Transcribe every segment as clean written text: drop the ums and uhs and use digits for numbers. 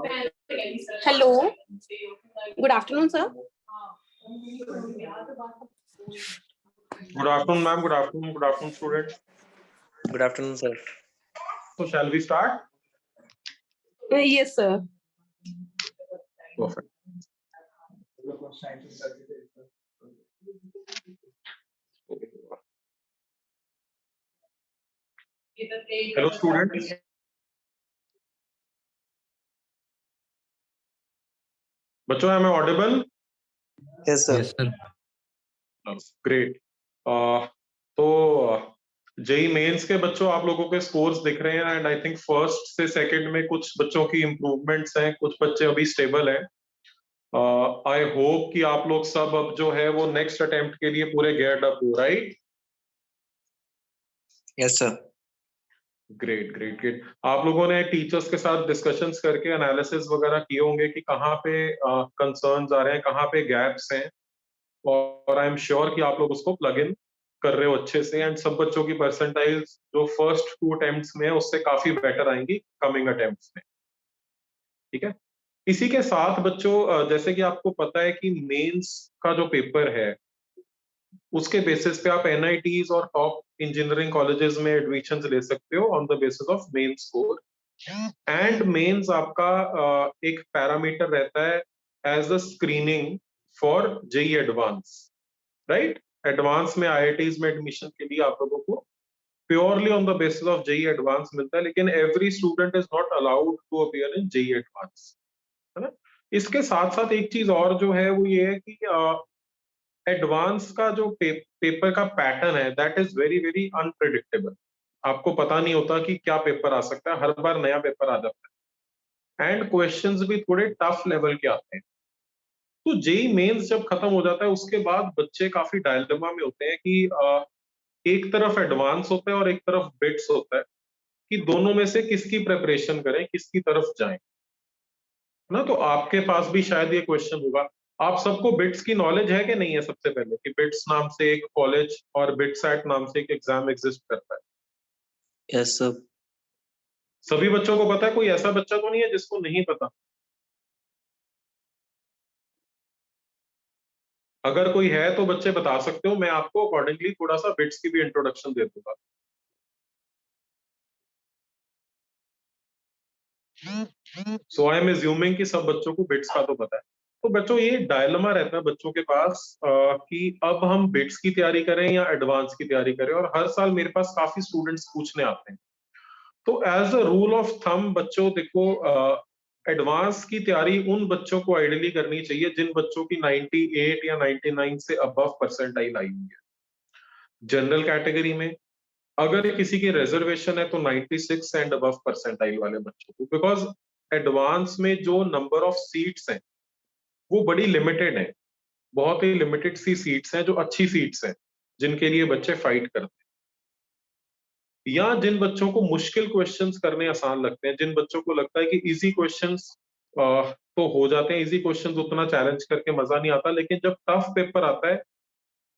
Hello. Good afternoon, sir. Good afternoon, ma'am. Good afternoon. Good afternoon, students. Good afternoon, sir. So, shall we start? Yes, sir. Perfect. Hello, students. बच्चों, am I audible? Yes, sir. Yes, sir. Great. तो JEE mains के बच्चों आप लोगों के scores दिख रहे हैं एंड आई थिंक फर्स्ट से सेकंड में कुछ बच्चों की इम्प्रूवमेंट्स हैं, कुछ बच्चे अभी स्टेबल हैं. आई होप कि आप लोग सब अब जो है वो नेक्स्ट अटेम्प्ट के लिए पूरे गेयर्ड अप हो, right? Yes, sir. Great great great. आप लोगों ने टीचर्स के साथ डिस्कशंस करके एनालिसिस वगैरह किए होंगे कि कहाँ पे कंसर्न्स आ रहे हैं, कहाँ पे गैप्स हैं, और आई एम श्योर कि आप लोग उसको प्लग इन कर रहे हो अच्छे से. एंड सब बच्चों की परसेंटाइल्स जो फर्स्ट 2 अटेम्प्ट्स में है उससे काफी बेटर आएंगी कमिंग अटेम्प्ट्स में. ठीक है. इसी के साथ बच्चों जैसे कि आपको पता है कि मेंस का जो पेपर है उसके बेसिस पे आप एनआईटीज और टॉप इंजीनियरिंग कॉलेजेस में एडमिशन ले सकते हो on the basis of main score. And Mains आपका एक पैरामीटर रहता है as a screening for JEE advance, right? Advance में आईआईटीज में एडमिशन के लिए आप लोगों को purely on the basis of JEE advance मिलता है, लेकिन every student is not allowed to appear in JEE advance, है ना? इसके साथ साथ एक चीज और जो है वो ये है कि एडवांस का जो पेपर का पैटर्न है that is very very unpredictable. आपको पता नहीं होता कि क्या पेपर आ सकता है, हर बार नया पेपर आ जाता है एंड क्वेश्चंस भी थोड़े टफ लेवल के आते हैं. तो जेई मेंस जब खत्म हो जाता है उसके बाद बच्चे काफी डायलेमा में होते हैं कि एक तरफ एडवांस होता है और एक तरफ बिट्स होता है कि दोनों में से किसकी प्रिपरेशन करें, किसकी तरफ जाएं, ना? तो आपके पास भी शायद ये क्वेश्चन होगा. आप सबको बिट्स की नॉलेज है कि नहीं है? सबसे पहले कि बिट्स नाम से एक कॉलेज और बिटसैट नाम से एक एग्जाम एग्जिस्ट करता है. Yes, sir. सभी बच्चों को पता है? कोई ऐसा बच्चा तो नहीं है जिसको नहीं पता? अगर कोई है तो बच्चे बता सकते हो, मैं आपको अकॉर्डिंगली थोड़ा सा बिट्स की भी इंट्रोडक्शन दे दूंगा. सो आई एम एज्यूमिंग कि सब बच्चों को बिट्स का तो पता है. तो बच्चों ये डायलेमा रहता है बच्चों के पास कि अब हम बिट्स की तैयारी करें या एडवांस की तैयारी करें, और हर साल मेरे पास काफी स्टूडेंट्स पूछने आते हैं. तो as a rule of thumb बच्चों देखो, एडवांस की तैयारी उन बच्चों को आइडियली करनी चाहिए जिन बच्चों की 98 या 99 से अबव परसेंटाइल आई हुई है. जनरल कैटेगरी में अगर किसी की रिजर्वेशन है तो 96 एंड अबव परसेंटाइल वाले बच्चों को, बिकॉज एडवांस में जो नंबर ऑफ सीट्स हैं वो बड़ी लिमिटेड है. बहुत ही लिमिटेड सी सीट्स हैं जो अच्छी सीट्स हैं जिनके लिए बच्चे फाइट करते हैं, या जिन बच्चों को मुश्किल क्वेश्चंस करने आसान लगते हैं, जिन बच्चों को लगता है कि इजी क्वेश्चंस तो हो जाते हैं, इजी क्वेश्चंस उतना चैलेंज करके मजा नहीं आता, लेकिन जब टफ पेपर आता है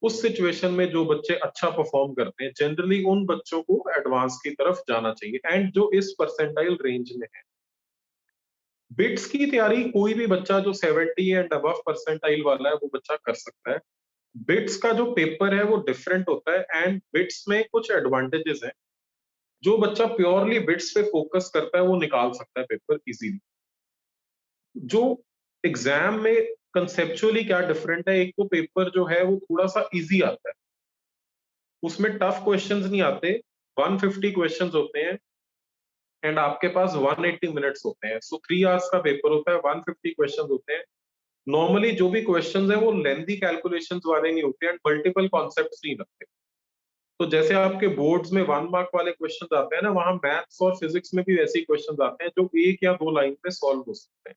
उस सिचुएशन में जो बच्चे अच्छा परफॉर्म करते हैं जनरली उन बच्चों को एडवांस की तरफ जाना चाहिए, एंड जो इस परसेंटाइल रेंज में है. बिट्स की तैयारी कोई भी बच्चा जो 70 एंड अबव परसेंटाइल वाला है वो बच्चा कर सकता है. बिट्स का जो पेपर है वो डिफरेंट होता है एंड बिट्स में कुछ एडवांटेजेस हैं. जो बच्चा प्योरली बिट्स पे फोकस करता है वो निकाल सकता है पेपर इजीली. जो एग्जाम में कंसेप्चुअली क्या डिफरेंट है, एक तो पेपर जो है वो थोड़ा सा इजी आता है, उसमें टफ क्वेश्चंस नहीं आते. 150 क्वेश्चंस होते हैं एंड आपके पास 180 मिनट्स होते हैं. सो 3 आवर्स का पेपर होता है, 150 क्वेश्चंस होते हैं. नॉर्मली जो भी क्वेश्चंस है वो लेंथी कैलकुलेशंस वाले नहीं होते एंड मल्टीपल कॉन्सेप्ट्स नहीं लगते. तो जैसे आपके बोर्ड्स में 1 मार्क वाले क्वेश्चंस आते हैं ना, वहां मैथ्स और फिजिक्स में भी वैसे ही क्वेश्चंस आते हैं जो 1 या 2 लाइन पे सॉल्व हो सकते हैं.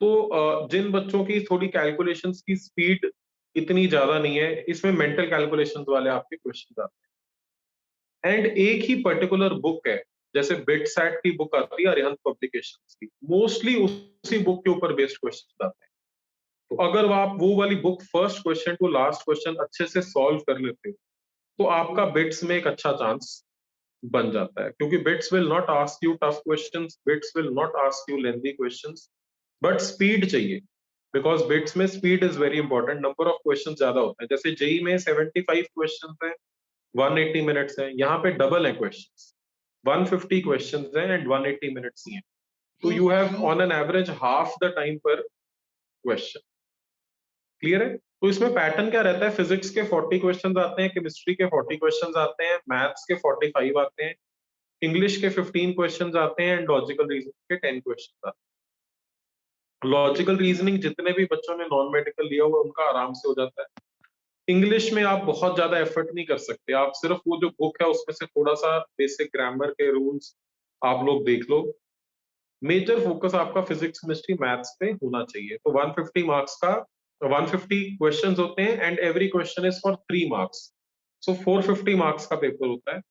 तो जिन बच्चों की थोड़ी कैलकुलेशंस की स्पीड इतनी ज्यादा नहीं है, इसमें मेंटल कैलकुलेशंस वाले आपके क्वेश्चंस आते हैं. एंड एक ही पर्टिकुलर बुक है, जैसे बिटसैट की बुक आती है अरिहंत पब्लिकेशंस की, मोस्टली उसी बुक के ऊपर बेस्ड क्वेश्चंस आते हैं. तो अगर आप वो वाली book first question to last question अच्छे से सॉल्व कर लेते हो तो आपका बिट्स में एक अच्छा चांस बन जाता है, क्योंकि bits will not ask you tough questions, bits will not ask you lengthy questions, but speed चाहिए, बिकॉज बिट्स में speed is very important. Number of question ज्यादा होते हैं, जैसे जेई में 75 क्वेश्चन है, 180 मिनट्स है, यहाँ पे डबल है क्वेश्चन, 150 क्वेश्चन है एंड 180 मिनट्स ही है, तो you have on an average half the time पर क्वेश्चन। क्लियर है? तो इसमें पैटर्न क्या रहता है, फिजिक्स के 40 क्वेश्चंस आते हैं, केमिस्ट्री के 40 क्वेश्चंस आते हैं, मैथ्स के 45 आते हैं, इंग्लिश के 15 क्वेश्चंस आते हैं एंड लॉजिकल रीजनिंग के 10 क्वेश्चंस आते हैं। लॉजिकल रीजनिंग जितने भी बच्चों ने नॉन मेडिकल लिया हुआ उनका आराम से हो जाता है। इंग्लिश में आप बहुत ज्यादा एफर्ट नहीं कर सकते, आप सिर्फ वो जो बुक है उसमें से थोड़ा सा बेसिक ग्रामर के रूल्स आप लोग देख लो। मेजर फोकस आपका फिजिक्स केमिस्ट्री मैथ्स पे होना चाहिए। तो 150 मार्क्स का 150 क्वेश्चंस होते हैं and every question is for 3 marks, so 450 marks का पेपर होता है।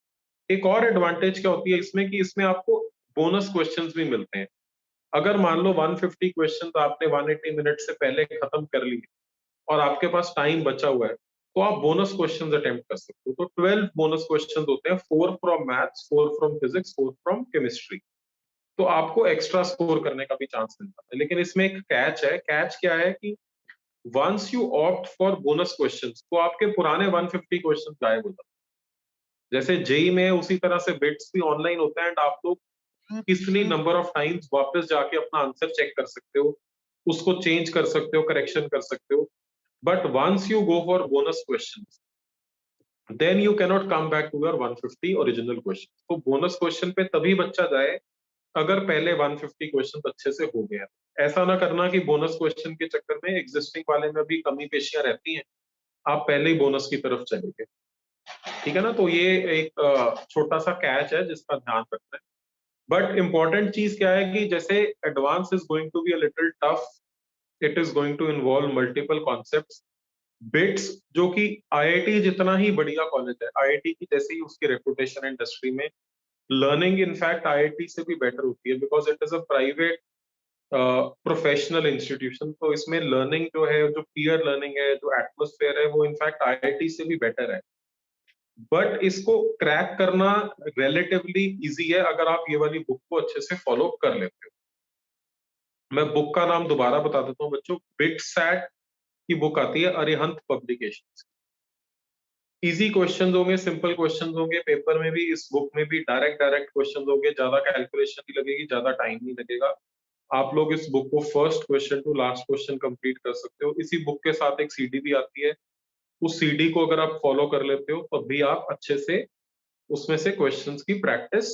एक और एडवांटेज क्या होती है इसमें कि इसमें आपको बोनस क्वेश्चंस भी मिलते हैं। अगर मान लो 150 क्वेश्चंस आपने 180 मिनट से पहले खत्म कर लिए और आपके पास टाइम बचा हुआ है, तो आप बोनस क्वेश्चंस अटेम्प्ट कर सकते हो। तो 12 बोनस क्वेश्चंस होते हैं, 4 from maths, 4 from physics, 4 from chemistry. तो आपको एक्स्ट्रा स्कोर करने का भी चांस मिलता है। लेकिन इसमें एक कैच है। कैच क्या है कि once you opt for bonus questions तो आपके पुराने 150 क्वेश्चंस गायब हो जाते हैं। जैसे जेई में उसी तरह से बिट्स भी ऑनलाइन होता है एंड आप लोग कितनी नंबर ऑफ टाइम्स वापस जाके अपना आंसर चेक कर सकते हो, उसको चेंज कर सकते हो, करेक्शन कर सकते हो। But once you go for bonus questions then you cannot come back to your 150 original question. तो बोनस क्वेश्चन पे तभी बच्चा जाए अगर पहले 150 क्वेश्चन अच्छे से हो गया। ऐसा ना करना कि बोनस क्वेश्चन के चक्कर में एग्जिस्टिंग वाले में भी कमी पेशियां रहती हैं, आप पहले ही बोनस की तरफ चले गए। ठीक है ना? तो ये एक छोटा सा कैच है जिसका ध्यान रखना है। बट इंपॉर्टेंट चीज क्या है कि जैसे advance is going to be a little tough, it is going to involve multiple concepts. BITS जो कि आईआईटी जितना ही बढ़िया कॉलेज है, आईआईटी की जैसे ही उसकी रेपुटेशन इंडस्ट्री में, लर्निंग इनफैक्ट आईआईटी से भी बेटर होती है, because it is a private professional institution. तो इसमें लर्निंग जो है, जो पीयर लर्निंग है, जो एटमोस्फेयर है, वो इनफैक्ट आईआईटी से भी बेटर है। बट इसको क्रैक करना रिलेटिवली इजी है अगर आप ये वाली बुक को अच्छे से फॉलो कर लेते हो। मैं बुक का नाम दोबारा बता देता हूँ बच्चों, बिटसैट की बुक आती है अरिहंत पब्लिकेशंस। इजी क्वेश्चंस होंगे, सिंपल क्वेश्चंस होंगे, पेपर में भी इस बुक में भी डायरेक्ट क्वेश्चंस होंगे, ज्यादा कैलकुलेशन नहीं लगेगी, ज्यादा टाइम नहीं लगेगा। आप लोग इस बुक को first question to last question complete कर सकते हो। इसी बुक के साथ एक सीडी भी आती है, उस सीडी को अगर आप फॉलो कर लेते हो तब भी आप अच्छे से उसमें से क्वेश्चंस की प्रैक्टिस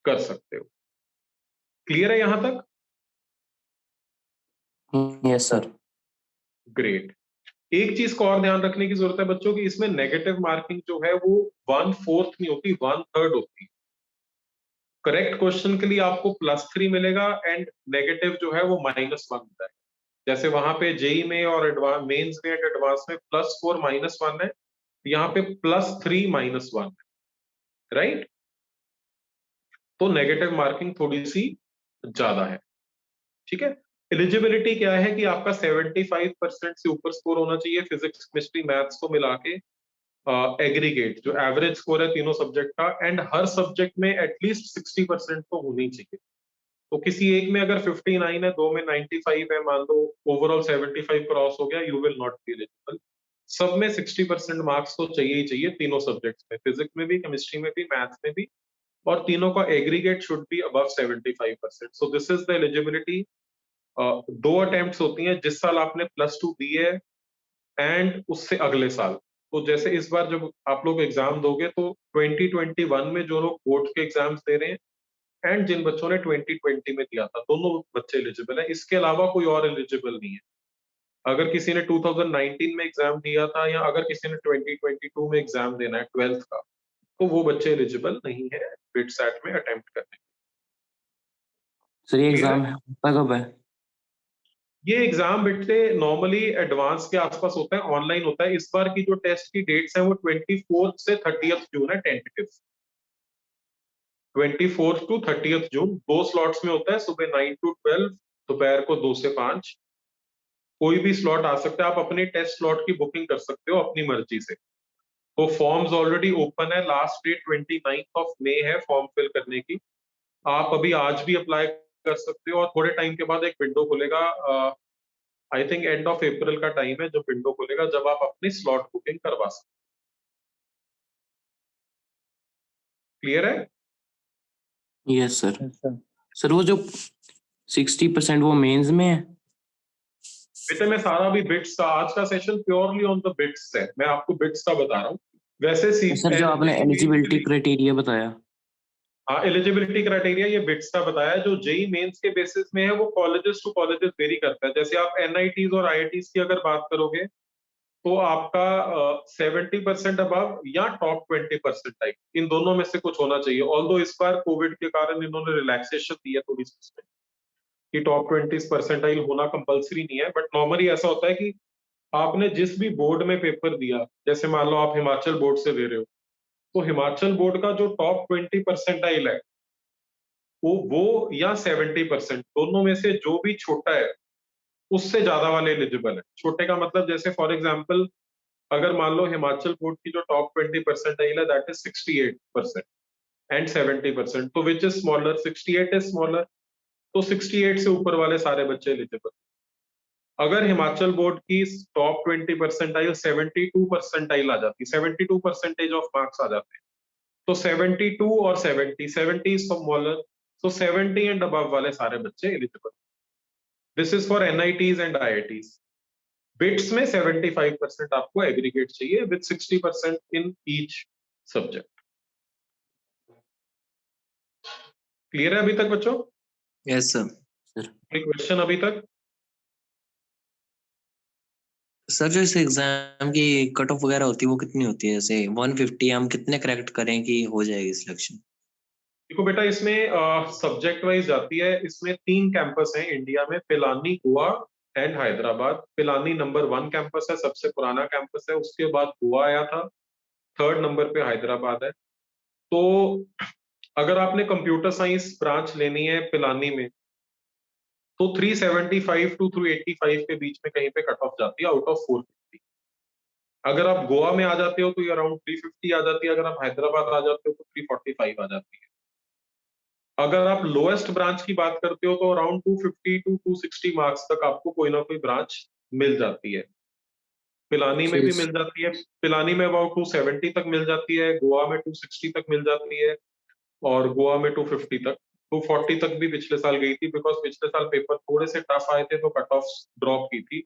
कर सकते हो। क्लियर है यहां तक? Yes sir. ग्रेट। एक चीज को और ध्यान रखने की जरूरत है बच्चों की, इसमें नेगेटिव मार्किंग जो है वो 1/4 नहीं होती, 1/3 होती है। करेक्ट क्वेश्चन के लिए आपको +3 मिलेगा एंड नेगेटिव जो है वो -1 होता है। जैसे वहां पे जेई में और एडवांस मेंस में एडवांस में +4 -1 है, यहाँ पे +3 -1 है, राइट? तो नेगेटिव मार्किंग थोड़ी सी ज्यादा है। ठीक है? एलिजिबिलिटी क्या है कि आपका 75% से ऊपर स्कोर होना चाहिए फिजिक्स केमिस्ट्री मैथ्स को मिला के, एग्रीगेट जो एवरेज स्कोर है तीनों सब्जेक्ट का, एंड हर सब्जेक्ट में एटलीस्ट 60% तो होनी चाहिए। तो किसी एक में अगर 59 है, दो में 95 है, मान लो ओवरऑल 75 क्रॉस हो गया, you will not be eligible. सब में 60% मार्क्स तो चाहिए ही चाहिए, तीनों सब्जेक्ट्स में, फिजिक्स में भी, केमिस्ट्री में भी, मैथ्स में भी, और तीनों का aggregate should be above 75%। So this is the eligibility. 2 attempts होती हैं, जिस साल आपने +2 दी है एंड उससे अगले साल। तो जैसे इस बार जब आप लोग एग्जाम दोगे तो 2021 में जो लोग बोर्ड के एग्जाम्स दे रहे हैं एंड जिन बच्चों ने 2020 में दिया था, दोनों बच्चे एलिजिबल हैं। इसके अलावा कोई और एलिजिबल नहीं है। अगर किसी ने 2019 में एग्जाम दिया था या अगर किसी ने 2022 में एग्जाम देना है 12th का, तो वो बच्चे एलिजिबल नहीं है बिटसैट में अटेम्प्ट करने के। सर ये Clear है? एग्जाम होता कब है? ये एग्जाम बेटे नॉर्मली एडवांस के आसपास होता है, ऑनलाइन होता है। इस बार की जो टेस्ट की डेट्स हैं वो 24 से 30 जून है, टेंटेटिव। 24 टू 30 जून 2 स्लॉट्स में होता है, सुबह 9 to 12, दोपहर को 2 से 5। कोई भी स्लॉट आ सकता है, आप अपने टेस्ट स्लॉट की बुकिंग कर सकते हो अपनी मर्जी से। तो फॉर्म्स ऑलरेडी ओपन है, लास्ट डेट 29 ऑफ मई है फॉर्म फिल करने की। आप अभी आज भी अप्लाई कर सकते हो और थोड़े टाइम के बाद एक विंडो खुलेगा, I think end of April का टाइम है जो विंडो खुलेगा जब आप अपनी स्लॉट बुकिंग करवा सकते। क्लियर है? Yes sir. Yes, sir. Sir वो जो 60% वो मेंस में है। बेटे मैं सारा भी बिट्स का, आज का session purely on the bits है, मैं आपको बिट्स का बता रहा हूँ। वैसे सर जो आपने एलिजिबिलिटी क्राइटेरिया बताया। हाँ, एलिजिबिलिटी क्राइटेरिया ये बिट्स का बताया, जो जेई मेंस के बेसिस में है वो कॉलेजेस टू कॉलेजेस वेरी करता है। जैसे आप एनआईटीज और आईआईटीज की अगर बात करोगे तो आपका 70% अबव या टॉप 20% टाइप, इन दोनों में से कुछ होना चाहिए। ऑल्दो इस बार कोविड के कारण इन्होंने रिलैक्सेशन दी है थोड़ी सी कि टॉप 20% होना कंपलसरी नहीं है, बट नॉर्मली ऐसा होता है कि आपने जिस भी बोर्ड में पेपर दिया, जैसे मान लो आप हिमाचल बोर्ड से दे रहे हो, तो हिमाचल बोर्ड का जो टॉप 20% है वो या 70%, दोनों में से जो भी छोटा है उससे ज्यादा वाले एलिजिबल है। छोटे का मतलब जैसे फॉर एग्जाम्पल अगर मान लो हिमाचल बोर्ड की जो टॉप 20% है दैट इज 68% एंड 70%, तो which is smaller? 68 is smaller, तो 68 से ऊपर वाले सारे बच्चे एलिजिबल। अगर हिमाचल बोर्ड की टॉप 20% 72% आ जाती, 72% ऑफ मार्क्स आ जाते हैं, तो 72 और 70 इज स्मॉलर, तो 70 एंड अबव वाले सारे बच्चे eligible. This is for NITs and IITs. Bits में 75% आपको एग्रीगेट चाहिए with 60% in each subject. Clear है अभी तक बच्चों? Yes, sir. कोई क्वेश्चन अभी तक? सर जो इस एग्जाम की कट ऑफ वगैरह होती है वो कितनी होती है? जैसे 150 हम कितने करेक्ट करें कि हो जाएगी सिलेक्शन? देखो बेटा, इसमें सब्जेक्ट वाइज जाती है। इसमें 3 कैंपस हैं इंडिया में, Pilani, Goa and Hyderabad. Pilani number 1 campus है, सबसे पुराना कैंपस है, उसके बाद गोवा आया था, 3rd नंबर पे हैदराबाद है। तो अगर आपने कंप्यूटर साइंस ब्रांच लेनी है पिलानी में तो 375 टू 385 के बीच में कहीं पे कट ऑफ जाती है आउट ऑफ 450। अगर आप गोवा में आ जाते हो तो ये अराउंड 350 आ जाती है, अगर आप हैदराबाद आ जाते हो तो 345 आ जाती है। अगर आप लोएस्ट ब्रांच की बात करते हो तो अराउंड 250 टू 260 मार्क्स तक आपको कोई ना कोई ब्रांच मिल जाती है। पिलानी में भी मिल जाती है, पिलानी में अबाउट 270 तक मिल जाती है, गोवा में 260 तक मिल जाती है और गोवा में 250 तक, 240 तक भी पिछले साल गई थी, बिकॉज पिछले साल पेपर थोड़े से टफ आए थे तो कट ऑफ ड्रॉप की थी।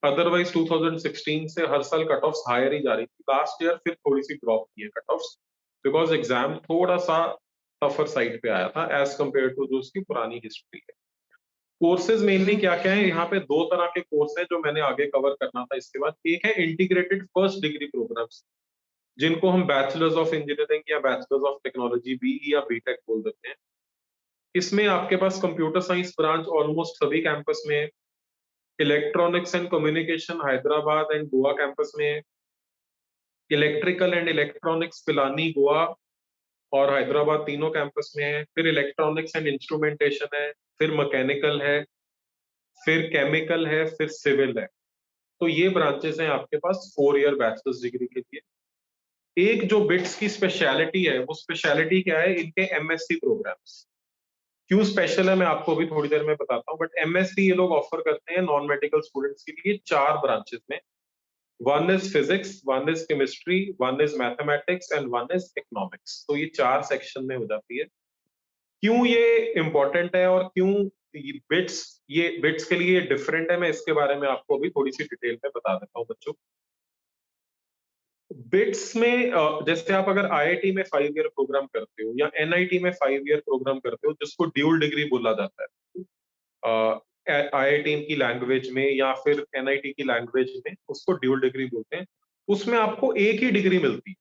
अदरवाइज 2016 से हर साल कट ऑफ हायर ही जा रही थी। लास्ट ईयर फिर थोड़ी सी ड्रॉप की है कट ऑफ, बिकॉज एग्जाम थोड़ा सा टफर साइड पे आया था एज कंपेयर टू जो उसकी पुरानी हिस्ट्री है। कोर्सेज मेनली क्या क्या है यहाँ पे? 2 तरह के कोर्स हैं जो मैंने आगे कवर करना था इसके बाद। एक है इंटीग्रेटेड फर्स्ट डिग्री प्रोग्राम्स, जिनको हम बैचलर्स ऑफ इंजीनियरिंग या बैचलर्स ऑफ टेक्नोलॉजी बीई या बीटेक बोल देते हैं। इसमें आपके पास कंप्यूटर साइंस ब्रांच ऑलमोस्ट सभी कैंपस में है, electronics and communication Hyderabad and Goa campus में है, electrical and electronics Pilani, Goa और हैदराबाद तीनों कैंपस में है, फिर इलेक्ट्रॉनिक्स एंड इंस्ट्रूमेंटेशन है, फिर मैकेनिकल है, फिर केमिकल है, फिर सिविल है। तो ये ब्रांचेस हैं आपके पास 4 ईयर बैचलर्स डिग्री के लिए। एक जो बिट्स की स्पेशलिटी है, वो स्पेशलिटी क्या है? इनके एमएससी प्रोग्राम्स। क्यों स्पेशल है मैं आपको अभी थोड़ी देर में बताता हूँ, बट एमएससी ये लोग ऑफर करते हैं नॉन मेडिकल स्टूडेंट्स के लिए 4 ब्रांचेस में। 1 is physics, 1 is chemistry, 1 is mathematics and 1 is economics. तो ये 4 सेक्शन में हो जाती है। क्यों ये इंपॉर्टेंट है और क्यों ये बिट्स के लिए डिफरेंट है, मैं इसके बारे में आपको अभी थोड़ी सी डिटेल में बता देता हूँ बच्चों। बिट्स में जैसे आप अगर आईआईटी में 5 ईयर प्रोग्राम करते हो या एनआईटी में 5 ईयर प्रोग्राम करते हो, जिसको ड्यूल डिग्री बोला जाता है आईआईटी की लैंग्वेज में या फिर एनआईटी की लैंग्वेज में, उसको ड्यूल डिग्री बोलते हैं। उसमें आपको एक ही डिग्री मिलती है,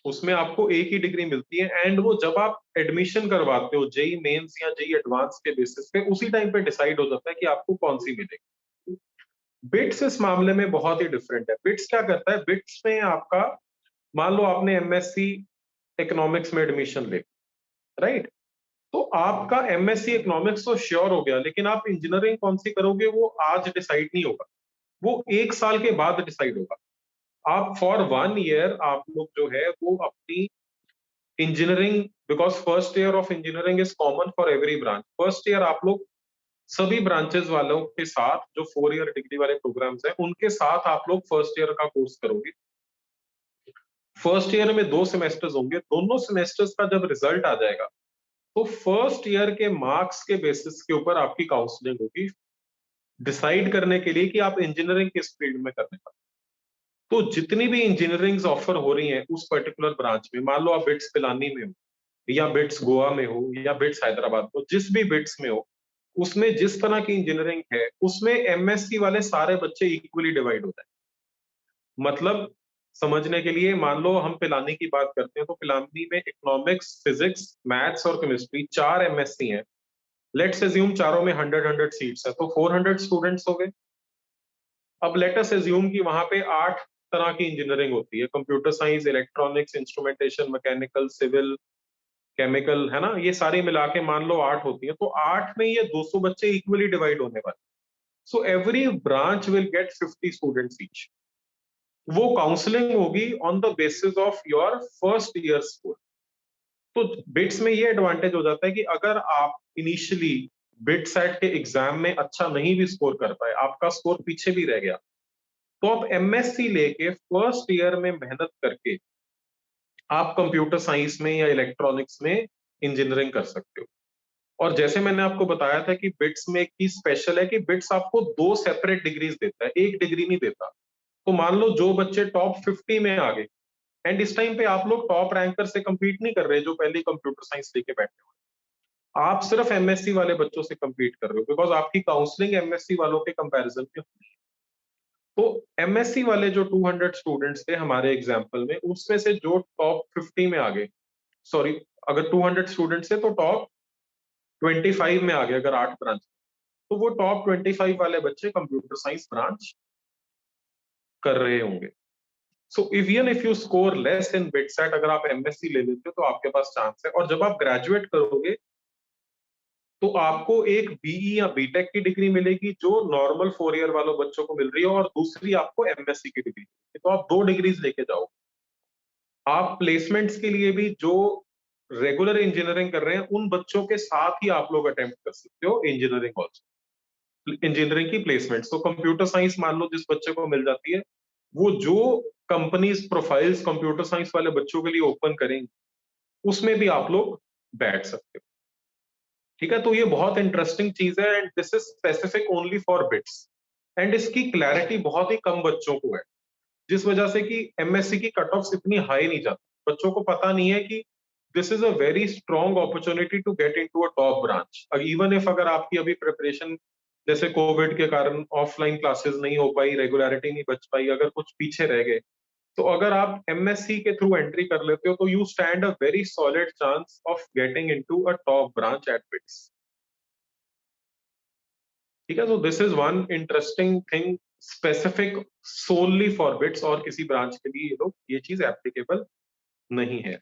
उसमें आपको एक ही डिग्री मिलती है एंड वो जब आप एडमिशन करवाते हो जेई मेंस या जेई एडवांस के बेसिस पे, उसी टाइम पे डिसाइड हो जाता है कि आपको कौन सी मिलेगी। बिट्स इस मामले में बहुत ही डिफरेंट है। बिट्स क्या करता है? बिट्स में आपका, मान लो आपने एमएससी इकोनॉमिक्स में एडमिशन ले, राइट, तो आपका एमएससी इकोनॉमिक्स तो श्योर हो गया, लेकिन आप इंजीनियरिंग कौन सी करोगे वो आज डिसाइड नहीं होगा, वो 1 साल के बाद डिसाइड होगा। आप फॉर 1 ईयर आप लोग जो है वो अपनी engineering, because first year of engineering is common for every branch, first year आप लोग सभी ब्रांचेस वालों के साथ जो 4 ईयर डिग्री वाले प्रोग्राम्स हैं उनके साथ आप लोग फर्स्ट ईयर का कोर्स करोगे। फर्स्ट ईयर में 2 सेमेस्टर्स होंगे, दोनों सेमेस्टर्स का जब रिजल्ट आ जाएगा तो फर्स्ट ईयर के मार्क्स के बेसिस के ऊपर आपकी काउंसलिंग होगी डिसाइड करने के लिए कि आप इंजीनियरिंग किस फील्ड में करने का। तो जितनी भी इंजीनियरिंग ऑफर हो रही हैं उस पर्टिकुलर ब्रांच में, मान लो आप बिट्स पिलानी में हो या बिट्स गोवा में हो या बिट्स हैदराबाद में हो, जिस भी बिट्स में हो, उसमें जिस तरह की इंजीनियरिंग है उसमें एमएससी वाले सारे बच्चे इक्वली डिवाइड होते हैं। मतलब समझने के लिए, मान लो हम पिलानी की बात करते हैं तो पिलानी में इकोनॉमिक्स, फिजिक्स, मैथ्स और केमिस्ट्री 4 एमएससी हैं। लेट्स अज्यूम चारों में 100 सीट्स है तो 400 स्टूडेंट्स हो गए। अब लेट अस अज्यूम कि वहां पे 8 तरह की इंजीनियरिंग होती है, computer science, electronics, instrumentation, mechanical, civil, chemical, है ना, ये सारी मिला के मान लो 8 होती है, तो 8 में ये 200 बच्चे इक्वली डिवाइड होने वाले। So every branch will get 50 students each. वो काउंसलिंग होगी on the basis of your first year score. तो बिट्स में ये एडवांटेज हो जाता है कि अगर आप इनिशियली बिट सेट के एग्जाम में अच्छा नहीं भी स्कोर कर पाए, आपका स्कोर पीछे भी रह गया, तो आप एमएससी लेके फर्स्ट ईयर में मेहनत करके आप कंप्यूटर साइंस में या इलेक्ट्रॉनिक्स में इंजीनियरिंग कर सकते हो। और जैसे मैंने आपको बताया था कि बिट्स में एक चीज स्पेशल है कि बिट्स आपको 2 सेपरेट डिग्रीज देता है, एक डिग्री नहीं देता। तो मान लो जो बच्चे टॉप 50 में आ गए, एंड इस टाइम पे आप लोग टॉप रैंकर से compete नहीं कर रहे जो पहले कंप्यूटर साइंस लेके बैठे हो, आप सिर्फ एमएससी वाले बच्चों से compete कर रहे हो, बिकॉज आपकी काउंसलिंग एमएससी वालों के कंपैरिजन में होगी। तो एमएससी वाले जो 200 स्टूडेंट्स थे हमारे एग्जाम्पल में, उसमें से जो टॉप 50 में आ गए, सॉरी, अगर 200 स्टूडेंट्स थे तो टॉप 25 में आ गए अगर 8 ब्रांच, तो वो टॉप 25 वाले बच्चे कंप्यूटर साइंस ब्रांच कर रहे होंगे। So even if you score less in BITSAT, अगर आप एमएससी ले लेते हो तो आपके पास चांस है। और जब आप ग्रेजुएट करोगे तो आपको एक बीई या बीटेक की डिग्री मिलेगी जो नॉर्मल 4 ईयर वालों बच्चों को मिल रही है, और दूसरी आपको एमएससी की डिग्री मिलेगी। तो आप 2 डिग्रीज लेके जाओ। आप प्लेसमेंट्स के लिए भी जो रेगुलर इंजीनियरिंग कर रहे हैं उन बच्चों के साथ ही आप लोग अटेम्प्ट कर सकते हो इंजीनियरिंग ऑल्सो, इंजीनियरिंग की प्लेसमेंट। तो कंप्यूटर साइंस मान लो जिस बच्चे को मिल जाती है, वो जो कंपनीज प्रोफाइल्स कंप्यूटर साइंस वाले बच्चों के लिए ओपन करेंगे उसमें भी आप लोग बैठ सकते हो। ठीक है, तो ये बहुत इंटरेस्टिंग चीज है, and this is specific only for bits. And इसकी क्लैरिटी बहुत ही कम बच्चों को है, जिस वजह से कि एमएससी की कट ऑफ्स इतनी हाई नहीं जाती। बच्चों को पता नहीं है कि this is a very strong opportunity to get into a top branch. Even if अगर आपकी अभी प्रिपरेशन, जैसे कोविड के कारण ऑफलाइन क्लासेस नहीं हो पाई, रेगुलरिटी नहीं बच पाई, अगर कुछ पीछे रह गए, तो अगर आप एमएससी के थ्रू एंट्री कर लेते हो तो you stand a very solid chance of getting into a top branch at BITS. ठीक है, तो this is one interesting thing specifically for BITS, और किसी ब्रांच के लिए ये चीज एप्लीकेबल नहीं है।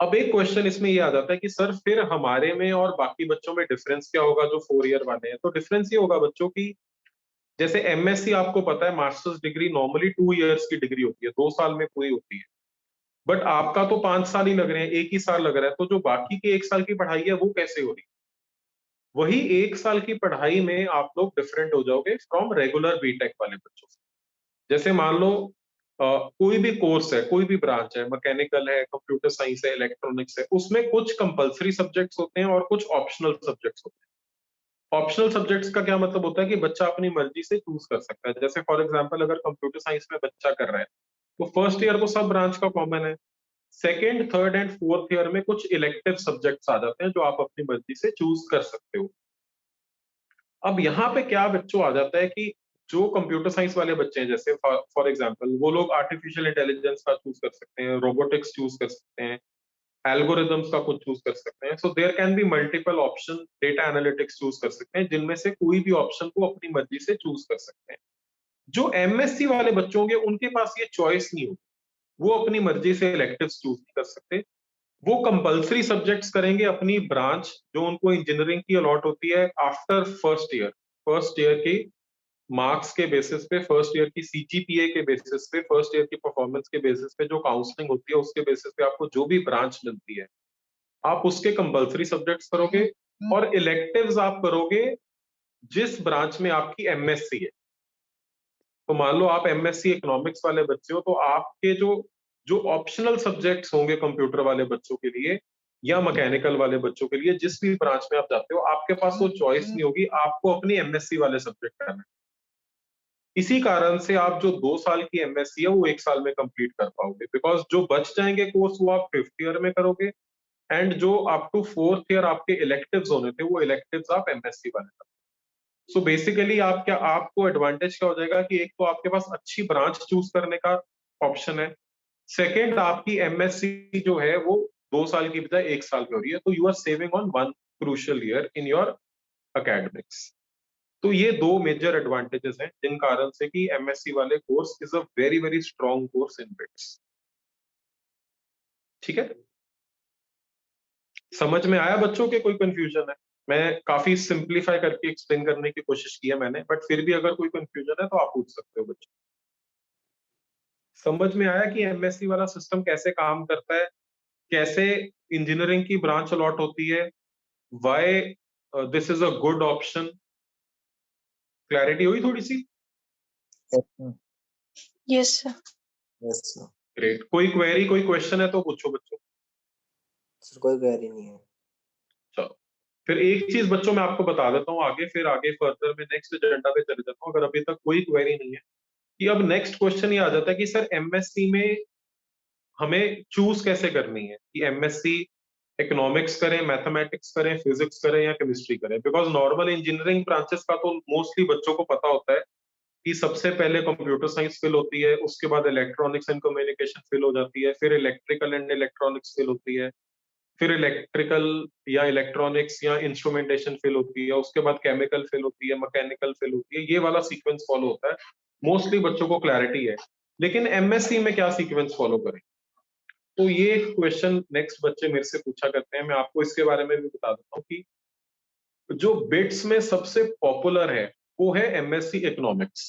अब एक क्वेश्चन इसमें ये आ जाता है कि सर फिर हमारे में और बाकी बच्चों में डिफरेंस क्या होगा जो 4 ईयर वाले हैं। तो डिफरेंस ये होगा बच्चों की, जैसे एमएससी आपको पता है मास्टर्स डिग्री नॉर्मली 2 इयर्स की डिग्री होती है, 2 साल में पूरी होती है, बट आपका तो 5 साल ही लग रहे हैं, एक ही साल लग रहा है। तो जो बाकी के 1 साल की पढ़ाई है वो कैसे हो रही है? वही 1 साल की पढ़ाई में आप लोग डिफरेंट हो जाओगे फ्रॉम रेगुलर बीटेक वाले बच्चों से। जैसे मान लो कोई भी कोर्स है, कोई भी ब्रांच है, मैकेनिकल है, कंप्यूटर साइंस है, इलेक्ट्रॉनिक्स है, उसमें कुछ कंपलसरी सब्जेक्ट्स होते हैं और कुछ ऑप्शनल सब्जेक्ट्स होते हैं। ऑप्शनल सब्जेक्ट्स का क्या मतलब होता है कि बच्चा अपनी मर्जी से चूज कर सकता है। जैसे फॉर एग्जांपल अगर कंप्यूटर साइंस में बच्चा कर रहा है तो फर्स्ट ईयर को सब ब्रांच का कॉमन है, second, third and fourth year में कुछ इलेक्टिव सब्जेक्ट्स आ जाते हैं जो आप अपनी मर्जी से चूज कर सकते हो। अब यहाँ पे क्या बच्चों आ जाता है कि जो कंप्यूटर साइंस वाले बच्चे हैं, जैसे फॉर एग्जांपल वो लोग आर्टिफिशियल इंटेलिजेंस का चूज कर सकते हैं, रोबोटिक्स चूज कर सकते हैं, एल्गोरिदम्स का कुछ चूज कर सकते हैं। So there can be multiple option, data analytics choose कर सकते हैं, जिनमें से कोई भी ऑप्शन को अपनी मर्जी से चूज कर सकते हैं। जो एमएससी वाले बच्चे होंगे उनके पास ये चॉइस नहीं होगी, वो अपनी मर्जी से इलेक्टिव्स चूज नहीं कर सकते। वो कंपलसरी सब्जेक्ट्स करेंगे अपनी ब्रांच जो उनको इंजीनियरिंग की अलॉट होती है आफ्टर फर्स्ट ईयर की मार्क्स के बेसिस पे, फर्स्ट ईयर की सीजीपीए के बेसिस पे, फर्स्ट ईयर की परफॉर्मेंस के बेसिस पे जो काउंसलिंग होती है उसके बेसिस पे आपको जो भी ब्रांच मिलती है आप उसके कंपलसरी सब्जेक्ट्स करोगे और इलेक्टिव्स आप करोगे जिस ब्रांच में आपकी एमएससी है। तो मान लो आप एमएससी इकोनॉमिक्स वाले बच्चे हो तो आपके जो जो ऑप्शनल सब्जेक्ट्स होंगे कंप्यूटर वाले बच्चों के लिए या मैकेनिकल वाले बच्चों के लिए, जिस भी ब्रांच में आप जाते हो आपके पास वो चॉइस नहीं होगी, आपको अपनी एमएससी वाले सब्जेक्ट करना है। इसी कारण से आप जो 2 साल की एमएससी है वो 1 साल में कंप्लीट कर पाओगे, बिकॉज जो बच जाएंगे कोर्स वो आप 5th ईयर में करोगे एंड जो अप टू 4th ईयर आपके इलेक्टिव्स होने थे वो इलेक्टिव्स आप एमएससी वाले करोगे। सो बेसिकली आप क्या, आपको एडवांटेज क्या हो जाएगा कि एक तो आपके पास अच्छी ब्रांच चूज करने का ऑप्शन है, सेकेंड आपकी एमएससी जो है वो 2 साल की बजाय 1 साल में हो रही है, तो you are saving on one crucial year in your academics. तो ये दो मेजर एडवांटेजेस हैं जिन कारण से कि एमएससी वाले course is a very very strong course in bits. ठीक है, समझ में आया बच्चों के, कोई कंफ्यूजन है? मैं काफी सिंप्लीफाई करके एक्सप्लेन करने की कोशिश की है मैंने, बट फिर भी अगर कोई कंफ्यूजन है तो आप पूछ सकते हो बच्चों। समझ में आया कि एमएससी वाला सिस्टम कैसे काम करता है, कैसे इंजीनियरिंग की ब्रांच अलॉट होती है, why this is a good option? Clarity हुई थोड़ी सी? Yes, sir. Yes sir. Great. कोई क्वेरी, कोई क्वेश्चन है तो पूछो बच्चों। सर कोई क्वेरी नहीं है। चलो फिर एक चीज बच्चों मैं आपको बता देता हूँ आगे, फिर आगे फर्दर में नेक्स्ट एजेंडा पे चले जाता हूँ अगर अभी तक कोई क्वेरी नहीं है। कि अब नेक्स्ट क्वेश्चन ये आ जाता है कि सर एमएससी में हमें चूज कैसे करनी है कि एमएससी इकोनॉमिक्स करें, मैथमेटिक्स करें, फिजिक्स करें या केमिस्ट्री करें, बिकॉज नॉर्मल इंजीनियरिंग ब्रांचेस का तो मोस्टली बच्चों को पता होता है कि सबसे पहले कंप्यूटर साइंस फिल होती है, उसके बाद इलेक्ट्रॉनिक्स एंड कम्युनिकेशन फिल हो जाती है, फिर इलेक्ट्रिकल एंड इलेक्ट्रॉनिक्स फिल होती है, फिर इलेक्ट्रिकल या इलेक्ट्रॉनिक्स या इंस्ट्रूमेंटेशन फिल होती है, उसके बाद केमिकल फिल होती है, मैकेनिकल फिल होती है। ये वाला सीक्वेंस फॉलो होता है, मोस्टली बच्चों को क्लैरिटी है। लेकिन एमएससी में क्या सीक्वेंस फॉलो करें, तो ये क्वेश्चन नेक्स्ट बच्चे मेरे से पूछा करते हैं। मैं आपको इसके बारे में भी बता देता हूँ कि जो बिट्स में सबसे पॉपुलर है वो है एमएससी इकोनॉमिक्स।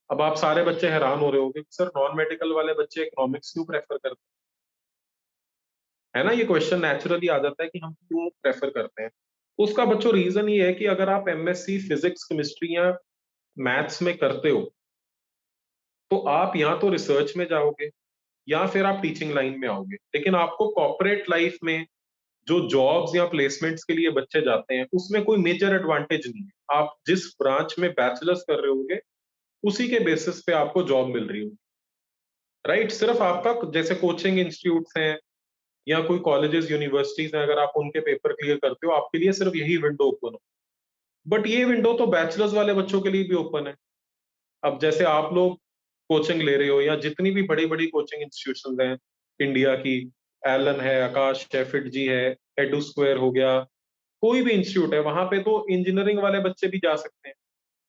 अब आप सारे बच्चे हैरान हो रहे होंगे कि सर नॉन मेडिकल वाले बच्चे इकोनॉमिक्स क्यों प्रेफर करते हैं, है ना? ये क्वेश्चन नेचुरली आ जाता है कि हम क्यों प्रेफर करते हैं। तो उसका बच्चों रीजन ये है कि अगर आप एमएससी फिजिक्स, केमिस्ट्री या मैथ्स में करते हो तो आप या तो रिसर्च में जाओगे या फिर आप टीचिंग लाइन में आओगे, लेकिन आपको कॉर्पोरेट लाइफ में जो जॉब्स या प्लेसमेंट्स के लिए बच्चे जाते हैं उसमें कोई मेजर एडवांटेज नहीं है। आप जिस ब्रांच में बैचलर्स कर रहे होंगे उसी के बेसिस पे आपको जॉब मिल रही होगी, राइट? सिर्फ आपका जैसे कोचिंग इंस्टीट्यूट्स हैं या कोई कॉलेजेस यूनिवर्सिटीज हैं, अगर आप उनके पेपर क्लियर करते हो आपके लिए सिर्फ यही विंडो ओपन हो, बट ये विंडो तो बैचलर्स वाले बच्चों के लिए भी ओपन है। अब जैसे आप लोग कोचिंग ले रहे हो या जितनी भी बड़ी बड़ी कोचिंग इंस्टीट्यूशन हैं इंडिया की, एलन है, आकाश है, फिटजी है, एडू स्क्वायर हो गया, कोई भी इंस्टीट्यूट है, वहां पे तो इंजीनियरिंग वाले बच्चे भी जा सकते हैं।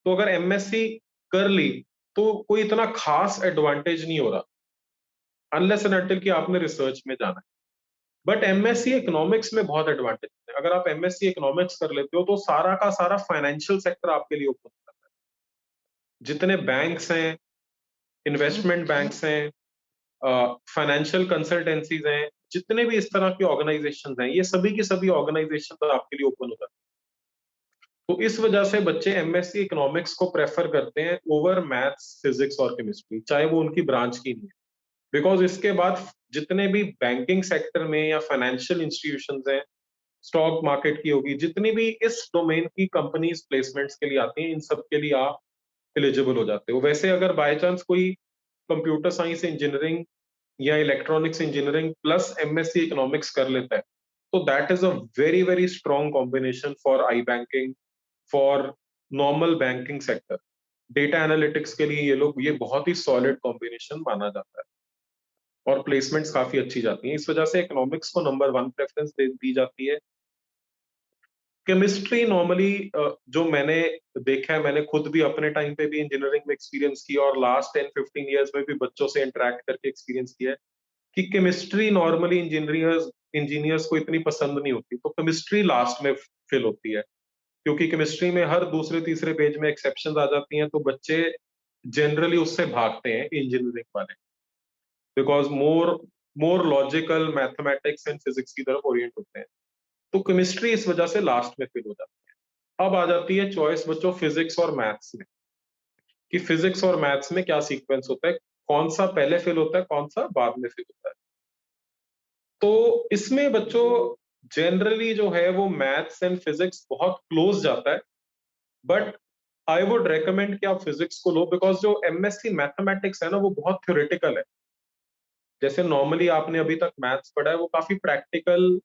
तो अगर एमएससी कर ली तो कोई इतना खास एडवांटेज नहीं हो रहा अनलेस एंड अनटिल कि आपने रिसर्च में जाना है। बट एमएससी इकोनॉमिक्स में बहुत एडवांटेज है। अगर आप एमएससी इकोनॉमिक्स कर लेते हो तो सारा का सारा फाइनेंशियल सेक्टर आपके लिए ओपन होता है। जितने बैंक्स हैं, इन्वेस्टमेंट बैंक्स हैं, फाइनेंशियल कंसल्टेंसीज हैं, जितने भी इस तरह की ऑर्गेनाइजेशन हैं, ये सभी की सभी ऑर्गेनाइजेशन आपके लिए ओपन हो जाती है। तो इस वजह से बच्चे एमएससी इकोनॉमिक्स को प्रेफर करते हैं ओवर मैथ्स, फिजिक्स और केमिस्ट्री, चाहे वो उनकी ब्रांच की नहीं है। बिकॉज इसके बाद जितने भी बैंकिंग सेक्टर में या फाइनेंशियल इंस्टीट्यूशंस हैं, स्टॉक मार्केट की होगी, जितनी भी इस डोमेन की कंपनीज प्लेसमेंट्स के लिए आती हैं, इन सब के लिए आप एलिजिबल हो जाते हो। वैसे अगर बाय चांस कोई कंप्यूटर साइंस इंजीनियरिंग या electronics engineering plus MSc economics कर लेता है तो that is a very very strong combination for I banking, for normal banking sector. Data analytics के लिए ये बहुत ही सॉलिड कॉम्बिनेशन माना जाता है और प्लेसमेंट्स काफी अच्छी जाती हैं। इस वजह से इकोनॉमिक्स को नंबर 1 प्रेफरेंस दी जाती है। केमिस्ट्री नॉर्मली जो मैंने देखा है, मैंने खुद भी अपने टाइम पे भी इंजीनियरिंग में एक्सपीरियंस किया और लास्ट 10-15 इयर्स में भी बच्चों से इंटरेक्ट करके एक्सपीरियंस किया है कि केमिस्ट्री नॉर्मली इंजीनियर्स को इतनी पसंद नहीं होती, तो केमिस्ट्री लास्ट में फिल होती है। क्योंकि केमिस्ट्री में हर दूसरे तीसरे पेज में एक्सेप्शंस आ जाती हैं, तो बच्चे जनरली उससे भागते हैं इंजीनियरिंग वाले, because more logical mathematics and physics की तरफ ओरिएंट होते हैं। तो केमिस्ट्री इस वजह से लास्ट में फिल हो जाती है। अब आ जाती है चॉइस बच्चों फिजिक्स और मैथ्स में, कि फिजिक्स और मैथ्स में क्या सीक्वेंस होता है, कौन सा पहले फिल होता है, कौन सा बाद में फिल होता है। तो इसमें बच्चों जनरली जो है वो मैथ्स एंड फिजिक्स बहुत क्लोज जाता है, बट आई वुड रेकमेंड कि आप फिजिक्स को लो, बिकॉज जो एमएससी मैथमेटिक्स है ना वो बहुत थ्योरेटिकल है। जैसे नॉर्मली आपने अभी तक मैथ्स पढ़ा है वो काफी प्रैक्टिकल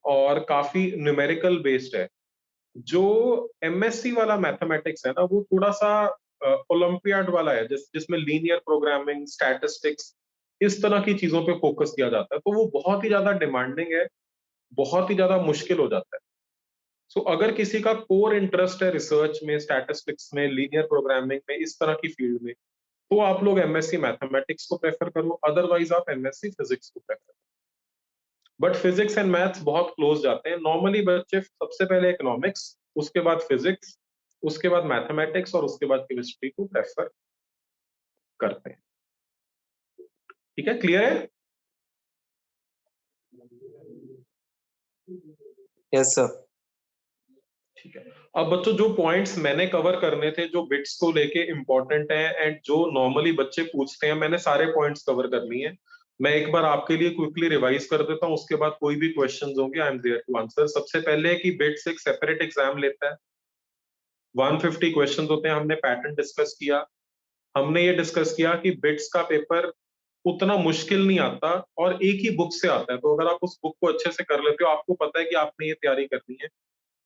और काफी न्यूमेरिकल बेस्ड है। जो एमएससी वाला मैथमेटिक्स है ना वो थोड़ा सा ओलंपियाड वाला है, जिसमें लीनियर प्रोग्रामिंग, स्टैटिस्टिक्स, इस तरह की चीजों पे फोकस किया जाता है। तो वो बहुत ही ज्यादा डिमांडिंग है, बहुत ही ज्यादा मुश्किल हो जाता है। सो अगर किसी का कोर इंटरेस्ट है रिसर्च में, स्टैटिस्टिक्स में, लीनियर प्रोग्रामिंग में, इस तरह की फील्ड में, तो आप लोग एमएससी मैथमेटिक्स को प्रेफर करो, अदरवाइज आप एमएससी फिजिक्स को प्रेफर करो। बट फिजिक्स एंड मैथ्स बहुत क्लोज जाते हैं। नॉर्मली बच्चे सबसे पहले इकोनॉमिक्स, उसके बाद फिजिक्स, उसके बाद मैथमेटिक्स और उसके बाद केमिस्ट्री को प्रेफर करते हैं। ठीक है, क्लियर है? Yes sir. ठीक है। अब बच्चों जो पॉइंट्स मैंने कवर करने थे जो बिट्स को लेके इंपॉर्टेंट है एंड जो नॉर्मली बच्चे पूछते हैं, मैंने सारे पॉइंट्स कवर कर लिए हैं। मैं एक बार आपके लिए क्विकली रिवाइज कर देता हूँ, उसके बाद कोई भी क्वेश्चंस होंगे I am there to answer. सबसे पहले कि बिट्स एक सेपरेट एग्जाम लेता है, 150 क्वेश्चंस होते हैं। हमने पैटर्न डिस्कस किया, हमने ये डिस्कस किया कि बिट्स का पेपर उतना मुश्किल नहीं आता और एक ही बुक से आता है। तो अगर आप उस बुक को अच्छे से कर लेते हो, आपको पता है कि आपने ये तैयारी करनी है।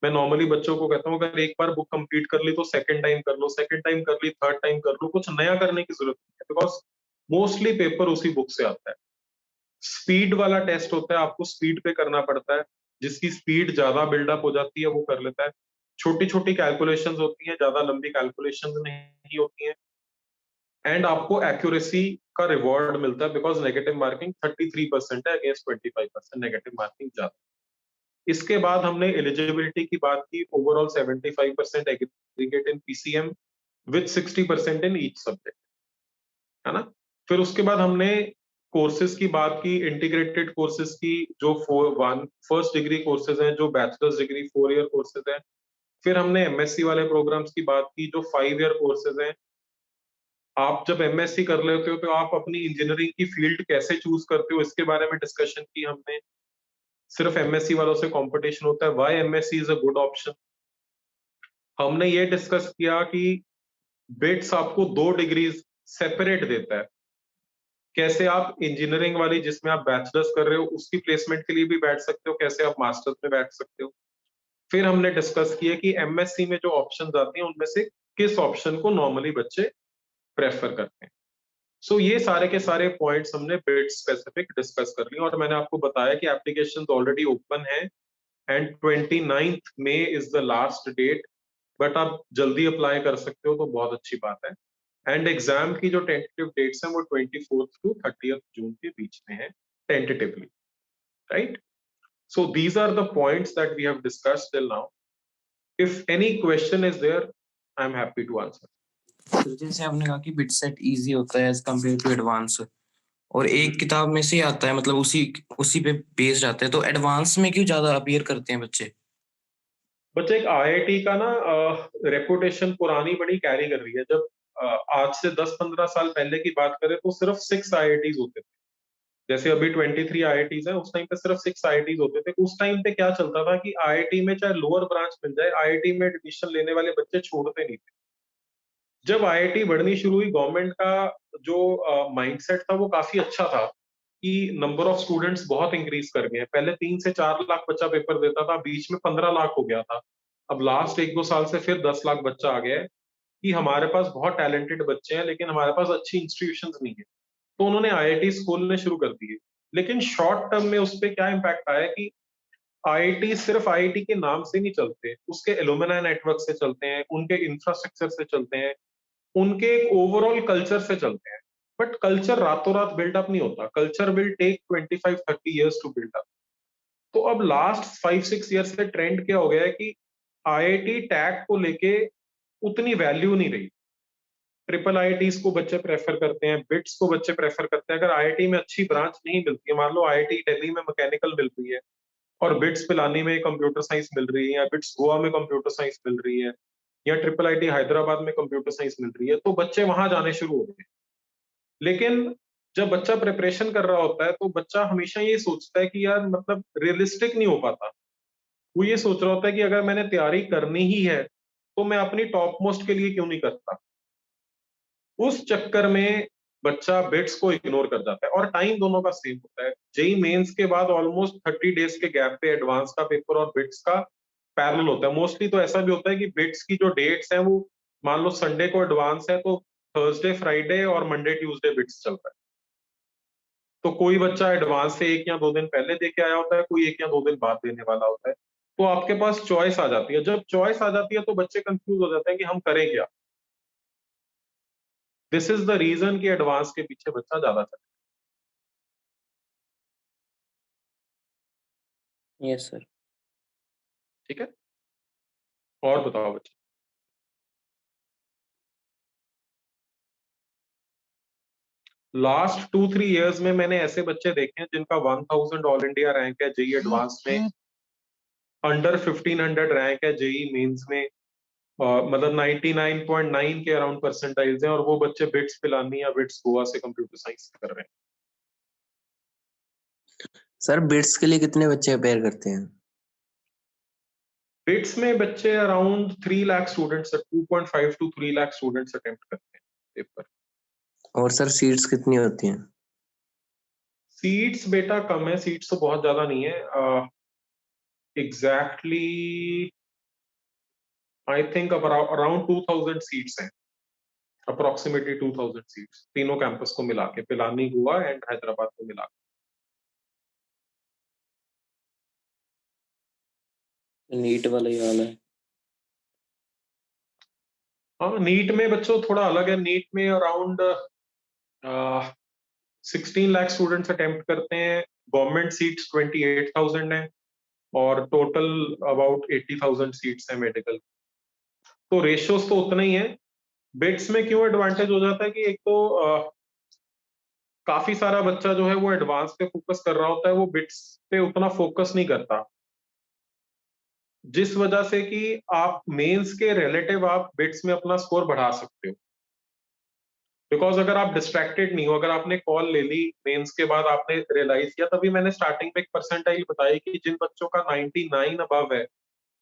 मैं नॉर्मली बच्चों को कहता हूँ अगर एक बार बुक कंप्लीट कर ली तो सेकंड टाइम कर लो, सेकंड टाइम कर ली थर्ड टाइम कर लो, कुछ नया करने की जरूरत नहीं है, बिकॉज मोस्टली पेपर उसी बुक से आता है। स्पीड वाला टेस्ट होता है, आपको स्पीड पे करना पड़ता है, जिसकी स्पीड ज्यादा बिल्डअप हो जाती है वो कर लेता है। छोटी छोटी कैलकुलेशंस होती हैं, ज्यादा लंबी कैलकुलेशंस नहीं होती हैं, एंड आपको एक्यूरेसी का रिवॉर्ड मिलता है, बिकॉज नेगेटिव मार्किंग 33% है अगेंस्ट 25%, नेगेटिव मार्किंग ज्यादा। इसके बाद हमने एलिजिबिलिटी की बात की, overall 75% aggregate in PCM with 60% in each subject, है ना। फिर उसके बाद हमने कोर्सेज की बात की, इंटीग्रेटेड कोर्सेज की, जो फर्स्ट डिग्री कोर्सेज हैं, जो बैचलर्स डिग्री 4 ईयर कोर्सेज हैं। फिर हमने एमएससी वाले प्रोग्राम्स की बात की, जो 5 ईयर कोर्सेज हैं। आप जब एमएससी कर लेते हो तो आप अपनी इंजीनियरिंग की फील्ड कैसे चूज करते हो, इसके बारे में डिस्कशन की हमने। सिर्फ एमएससी वालों से कंपटीशन होता है, why MSc is a good option. हमने ये डिस्कस किया कि बिट्स आपको 2 डिग्रीज सेपरेट देता है, कैसे आप इंजीनियरिंग वाली जिसमें आप बैचलर्स कर रहे हो उसकी प्लेसमेंट के लिए भी बैठ सकते हो, कैसे आप मास्टर्स में बैठ सकते हो। फिर हमने डिस्कस किया कि एमएससी में जो ऑप्शंस आती हैं उनमें से किस ऑप्शन को नॉर्मली बच्चे प्रेफर करते हैं। सो ये सारे के सारे पॉइंट्स हमने बिट स्पेसिफिक डिस्कस कर लिए, और मैंने आपको बताया कि एप्लीकेशन ऑलरेडी ओपन है and 29 May is the last date, but आप जल्दी अप्लाई कर सकते हो तो बहुत अच्छी बात है। एंड एग्जाम की जो टेंटेटिव डेट्स हैं वो 24 टू 30 जून के बीच में है tentatively, right. So these are the points that we have discussed till now. If any question is there, I am happy to answer. तो जैसे आपने कहा कि बिट सेट इजी होता है एज कम्पेयर टू एडवांस, और एक किताब में से आता है, मतलब उसी पे बेस्ड आता है, तो एडवांस में क्यों ज्यादा अपीयर करते हैं बच्चे? बच्चे एक आईआईटी का ना रेपुटेशन पुरानी बड़ी कैरी कर रही है। जब आज से 10-15 साल पहले की बात करें तो सिर्फ 6 आईआईटीज होते थे, जैसे अभी 23 आईआईटीज है, उस टाइम पे सिर्फ 6 आईआईटीज होते थे। उस टाइम पे क्या चलता था कि आईआईटी में चाहे लोअर ब्रांच मिल जाए, आईआईटी में एडमिशन लेने वाले बच्चे छोड़ते नहीं थे। जब आईआईटी बढ़नी शुरू हुई, गवर्नमेंट का जो माइंडसेट था वो काफी अच्छा था कि नंबर ऑफ स्टूडेंट्स बहुत इंक्रीज कर गए हैं। पहले 3 से 4 लाख बच्चा पेपर देता था, बीच में 15 लाख हो गया था। अब लास्ट 1-2 साल से फिर 10 लाख बच्चा आ गया है कि हमारे पास बहुत टैलेंटेड बच्चे हैं, लेकिन हमारे पास अच्छी इंस्टीट्यूशंस नहीं है। तो उन्होंने आईआईटी खोलने शुरू कर दिए। लेकिन शॉर्ट टर्म में उस पर क्या इम्पैक्ट आया कि आईआईटी सिर्फ आईआईटी के नाम से नहीं चलते, उसके एलुमनाई नेटवर्क से चलते हैं, उनके इंफ्रास्ट्रक्चर से चलते हैं, उनके ओवरऑल कल्चर से चलते हैं। बट कल्चर रातों रात बिल्डअप नहीं होता, culture will take 25-30 years to build up. तो अब लास्ट 5-6 ईयर से ट्रेंड क्या हो गया है कि आईआईटी टैग को लेके उतनी वैल्यू नहीं रही। ट्रिपल आईआईटीज को बच्चे प्रेफर करते हैं, बिट्स को बच्चे प्रेफर करते हैं। अगर आईआईटी में अच्छी ब्रांच नहीं मिलती है, मान लो आईआईटी दिल्ली में मैकेनिकल मिल रही है और बिट्स पिलानी में कंप्यूटर साइंस मिल रही है, या बिट्स गोवा में कंप्यूटर साइंस मिल रही है, या ट्रिपल आईटी हैदराबाद में कंप्यूटर साइंस मिल रही है, तो बच्चे वहां जाने शुरू हो गए। लेकिन जब बच्चा प्रिपरेशन कर रहा होता है तो बच्चा हमेशा ये सोचता है कि यार मतलब रियलिस्टिक नहीं हो पाता। वो ये सोच रहा होता है कि अगर मैंने तैयारी करनी ही है तो मैं अपनी टॉप मोस्ट के लिए क्यों नहीं करता। उस चक्कर में बच्चा बिट्स को इग्नोर कर जाता है, और टाइम दोनों का सेम होता है। जेई मेंस के बाद ऑलमोस्ट 30 डेज के गैप पे एडवांस का पेपर और बिट्स का पैरेलल होता है। मोस्टली तो ऐसा भी होता है कि बिट्स की जो डेट्स हैं वो मान लो संडे को एडवांस है तो थर्सडे फ्राइडे और मंडे ट्यूसडे बिट्स चल रहा है। तो कोई बच्चा एडवांस से 1 या 2 दिन पहले दे के आया होता है, कोई 1 या 2 दिन बाद देने वाला होता है। तो आपके पास चॉइस आ जाती है। जब चॉइस आ जाती है तो बच्चे कंफ्यूज हो जाते हैं कि हम करें क्या। दिस इज द रीजन कि एडवांस के पीछे बच्चा ज्यादा चलता यस सर। है। ठीक है, और बताओ बच्चे। लास्ट 2-3 इयर्स में मैंने ऐसे बच्चे देखे हैं जिनका 1000 ऑल इंडिया रैंक है जेई एडवांस में, अंडर 1500 रैंक है जेई मेंस में, मतलब 99.9 के अराउंड परसेंटाइल्स हैं, और वो बच्चे बिट्स पिलानी या बिट्स गोवा से कंप्यूटर साइंस कर रहे हैं। सर बिट्स के लिए कितने बच्चे अपेयर करते हैं? बिट्स में बच्चे around 3 lakh students, 2.5 to 3 lakh students attempt करते हैं पेपर। और सर सीट्स कितनी होती हैं? सीट्स बेटा कम है, सीट्स तो बहुत ज्यादा नहीं है। Exactly I think around 2000 seats हैं, अप्रोक्सीमेटली 2000 सीट्स तीनों कैंपस को मिला के, पिलानी, गोवा एंड हैदराबाद को मिला के। नीट वाला ही हाल है। हाँ, नीट में बच्चों थोड़ा अलग है। नीट में अराउंड 16 लाख स्टूडेंट्स अटेम्प्ट करते हैं, गवर्नमेंट सीट्स 28,000 है, और टोटल अबाउट 80,000 सीट्स है मेडिकल। तो रेशियोज तो उतना ही है। बिट्स में क्यों एडवांटेज हो जाता है कि एक तो काफी सारा बच्चा जो है वो एडवांस पे फोकस कर रहा होता है, वो बिट्स पे उतना फोकस नहीं करता, जिस वजह से कि आप मेंस के रिलेटिव आप बिट्स में अपना स्कोर बढ़ा सकते हो। बिकॉज अगर आप डिस्ट्रैक्टेड नहीं हो, अगर आपने कॉल ले ली मेंस के बाद, आपने रियलाइज किया, तभी मैंने स्टार्टिंग में एक परसेंटाइल बताई कि जिन बच्चों का 99 अबव है,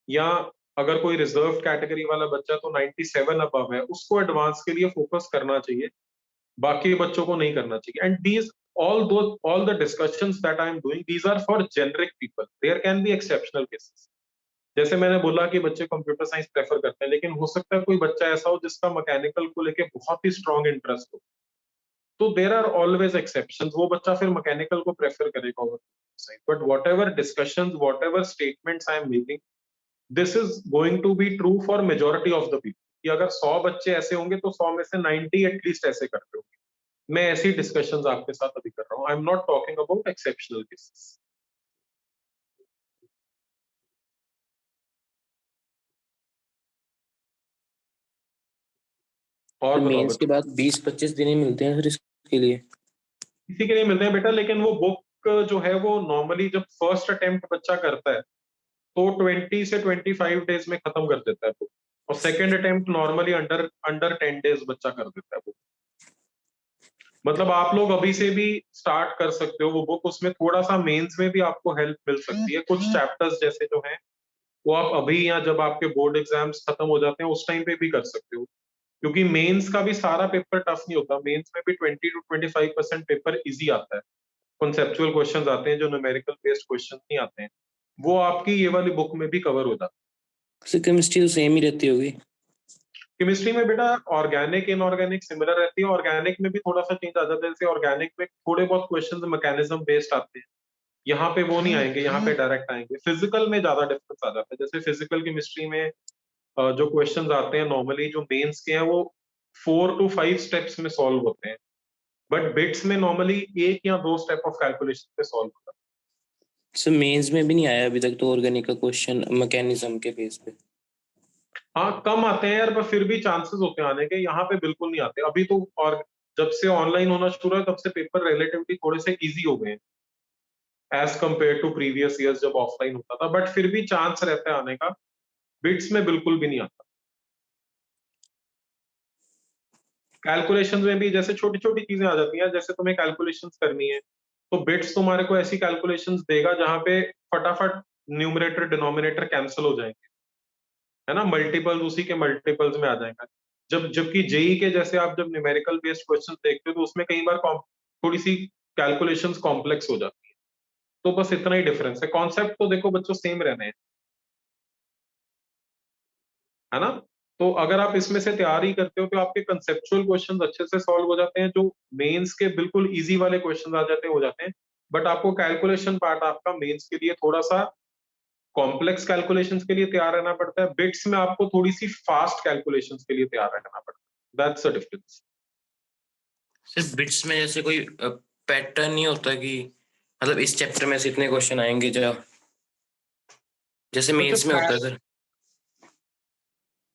या अगर कोई रिजर्व कैटेगरी वाला बच्चा तो 97 अबव है, उसको एडवांस के लिए फोकस करना चाहिए, बाकी बच्चों को नहीं करना चाहिए। And these all the discussions that I am doing, these are for generic people. There can be exceptional cases. जैसे मैंने बोला कि बच्चे कंप्यूटर साइंस प्रेफर करते हैं, लेकिन हो सकता है कोई बच्चा ऐसा हो जिसका मैकेनिकल को लेके बहुत ही स्ट्रॉन्ग इंटरेस्ट हो, तो देर आर ऑलवेज एक्सेप्शंस। वो बच्चा फिर मैकेनिकल को प्रेफर करेगा over science. But whatever discussions, whatever statements I am making, this is going to be true for majority of the people. कि अगर 100 बच्चे ऐसे होंगे तो 100 में से 90 एटलीस्ट ऐसे करते होंगे। मैं ऐसी डिस्कशंस आपके साथ अभी कर रहा हूँ। I am not talking about exceptional cases. और तो बताओ मेंस के बच्चों। बाद 20-25 दिन ही मिलते हैं फिर इसके लिए? इसी के लिए मिलते हैं बेटा, लेकिन वो बुक जो है वो नॉर्मली जब फर्स्ट अटेम्प्ट बच्चा करता है तो 20 से 25 डेज में खत्म कर देता है बुक, और second attempt normally under under 10 days बच्चा कर देता है बुक। मतलब आप लोग अभी से भी स्टार्ट कर सकते हो वो बुक। उसमें थोड़ा सा मेंस में भी आपको हेल्प मिल सकती है। कुछ चैप्टर्स जैसे जो हैं वो आप अभी, या जब आपके बोर्ड एग्जाम्स खत्म हो जाते हैं उस टाइम पे भी कर सकते हो, क्योंकि मेंस का भी सारा पेपर टफ नहीं होता। मेंस में भी 20 to 25% पेपर इजी आता है। कॉन्सेप्चुअल क्वेश्चंस आते हैं जो न्यूमेरिकल बेस्ड क्वेश्चन नहीं आते हैं, वो आपकी ये वाली बुक में भी कवर हो जाता उससे केमिस्ट्री तो सेम ही रहती होगी? है। केमिस्ट्री में बेटा ऑर्गेनिक इनऑर्गेनिक सिमिलर रहती है। ऑर्गेनिक में भी थोड़ा सा चेंज आ जाता है। जैसे ऑर्गेनिक में थोड़े बहुत क्वेश्चंस मैकेनिज्म बेस्ड आते हैं, यहाँ पे वो नहीं आएंगे, यहाँ पे डायरेक्ट आएंगे। फिजिकल में ज्यादा डिफरेंस आ जाता है। जैसे फिजिकल केमिस्ट्री में जो क्वेश्चंस आते हैं नॉर्मली जो मेंस के हैं वो 4 to 5 स्टेप्स में सॉल्व होते हैं, बट बिट्स में नॉर्मली 1 या 2 स्टेप ऑफ कैलकुलेशन पे सॉल्व होता है। सर मेंस में भी नहीं आया अभी तक तो ऑर्गेनिक का क्वेश्चन मैकेनिज्म के बेस पे? हाँ कम आते हैं यार, पर फिर भी चांसेस होते हैं आने के, यहाँ पे बिल्कुल नहीं आते अभी तो। और जब से ऑनलाइन होना शुरू है तब से पेपर रिलेटिवली थोड़े से इजी हो गए हैं as compare to previous years जब ऑफलाइन होता था, बट फिर भी चांस रहता है आने का। बिट्स में बिल्कुल भी नहीं आता। कैलकुलेशंस में भी जैसे छोटी छोटी चीजें आ जाती हैं, जैसे तुम्हें कैलकुलेशंस करनी है तो बिट्स तुम्हारे को ऐसी कैलकुलेशंस देगा जहां पे फटाफट न्यूमरेटर डिनोमिनेटर कैंसिल हो जाएंगे, है ना, मल्टीपल उसी के मल्टीपल्स में आ जाएगा। जबकि जेई के जैसे आप जब न्यूमेरिकल बेस्ड क्वेश्चन देखते हो तो उसमें कई बार थोड़ी सी कैलकुलेशंस कॉम्प्लेक्स हो जाती है। तो बस इतना ही डिफरेंस है, कॉन्सेप्ट तो देखो बच्चों सेम रहने हैं, है ना। तो अगर आप इसमें से तैयारी करते हो तो आपके कंसेप्चुअल क्वेश्चंस अच्छे से सॉल्व हो जाते हैं, जो मेंस के बिल्कुल इजी वाले क्वेश्चंस आ जाते हैं हो जाते हैं। बट आपको कैलकुलेशन पार्ट आपका मेंस के लिए थोड़ा सा कॉम्प्लेक्स कैलकुलेशंस के लिए तैयार रहना पड़ता है, बिट्स में आपको थोड़ी सी फास्ट कैलकुलेशंस के लिए तैयार रहना पड़ता है। That's the difference. सिर्फ बिट्स में जैसे कोई पैटर्न नहीं होता कि मतलब इस चैप्टर में से इतने क्वेश्चन आएंगे जैसे मेंस में होता है सर?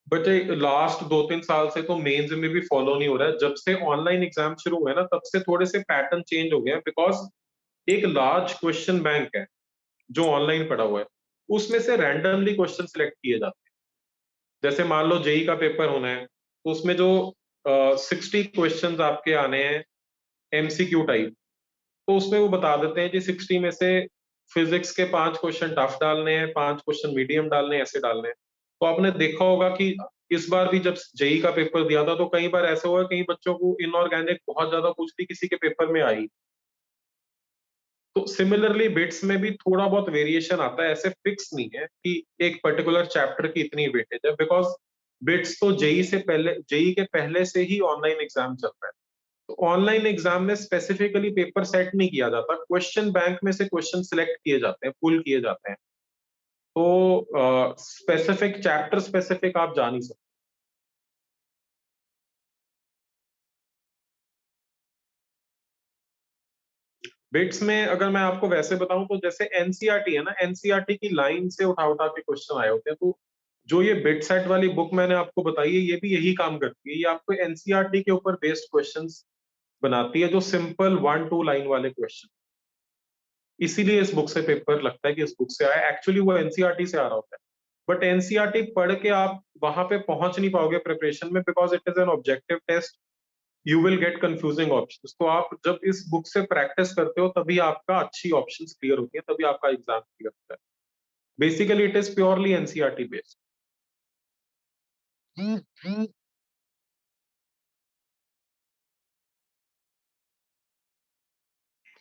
बट लास्ट 2-3 साल से तो मेंस में भी फॉलो नहीं हो रहा है। जब से ऑनलाइन एग्जाम शुरू हुए ना तब से थोड़े से पैटर्न चेंज हो गए हैं, बिकॉज एक लार्ज क्वेश्चन बैंक है जो ऑनलाइन पड़ा हुआ है, उसमें से रैंडमली क्वेश्चन सिलेक्ट किए जाते हैं। जैसे मान लो जेई का पेपर होना है तो उसमें जो 60 क्वेश्चन आपके आने हैं एमसीक्यू टाइप, तो उसमें वो बता देते हैं कि 60 में से फिजिक्स के 5 क्वेश्चन टफ डालने हैं, 5 क्वेश्चन मीडियम डालने हैं, ऐसे डालने हैं। तो आपने देखा होगा कि इस बार भी जब जेई का पेपर दिया था तो कई बार ऐसा हुआ कई बच्चों को इनऑर्गेनिक बहुत ज्यादा पूछ ली, किसी के पेपर में आई। तो सिमिलरली बिट्स में भी थोड़ा बहुत वेरिएशन आता है, ऐसे फिक्स नहीं है कि एक पर्टिकुलर चैप्टर की इतनी वेटेज है, बिकॉज बिट्स तो जेई के पहले से ही ऑनलाइन एग्जाम चल रहा है। तो ऑनलाइन एग्जाम में स्पेसिफिकली पेपर सेट नहीं किया जाता, क्वेश्चन बैंक में से क्वेश्चन सिलेक्ट किए जाते हैं, पुल किए जाते हैं। तो स्पेसिफिक चैप्टर स्पेसिफिक आप जा नहीं सकते। बिट्स में अगर मैं आपको वैसे बताऊं तो जैसे एनसीईआरटी है ना, एनसीईआरटी की लाइन से उठा उठा के क्वेश्चन आए होते हैं। तो जो ये बिट सेट वाली बुक मैंने आपको बताई है ये भी यही काम करती है, ये आपको एनसीईआरटी के ऊपर बेस्ड क्वेश्चंस बनाती है, जो सिंपल 1-2 लाइन वाले क्वेश्चन। इसीलिए इस बुक से पेपर लगता है कि इस बुक से आया, एक्चुअली वो एनसीईआरटी से आ रहा होता है। बट एनसीईआरटी पढ़ के आप वहां पे पहुंच नहीं पाओगे प्रिपरेशन में, because it is an objective test, you will get confusing options. तो आप जब इस बुक से प्रैक्टिस करते हो तभी आपका अच्छी ऑप्शंस क्लियर होती है, तभी आपका एग्जाम क्लियर होता है। Basically it is purely NCERT based.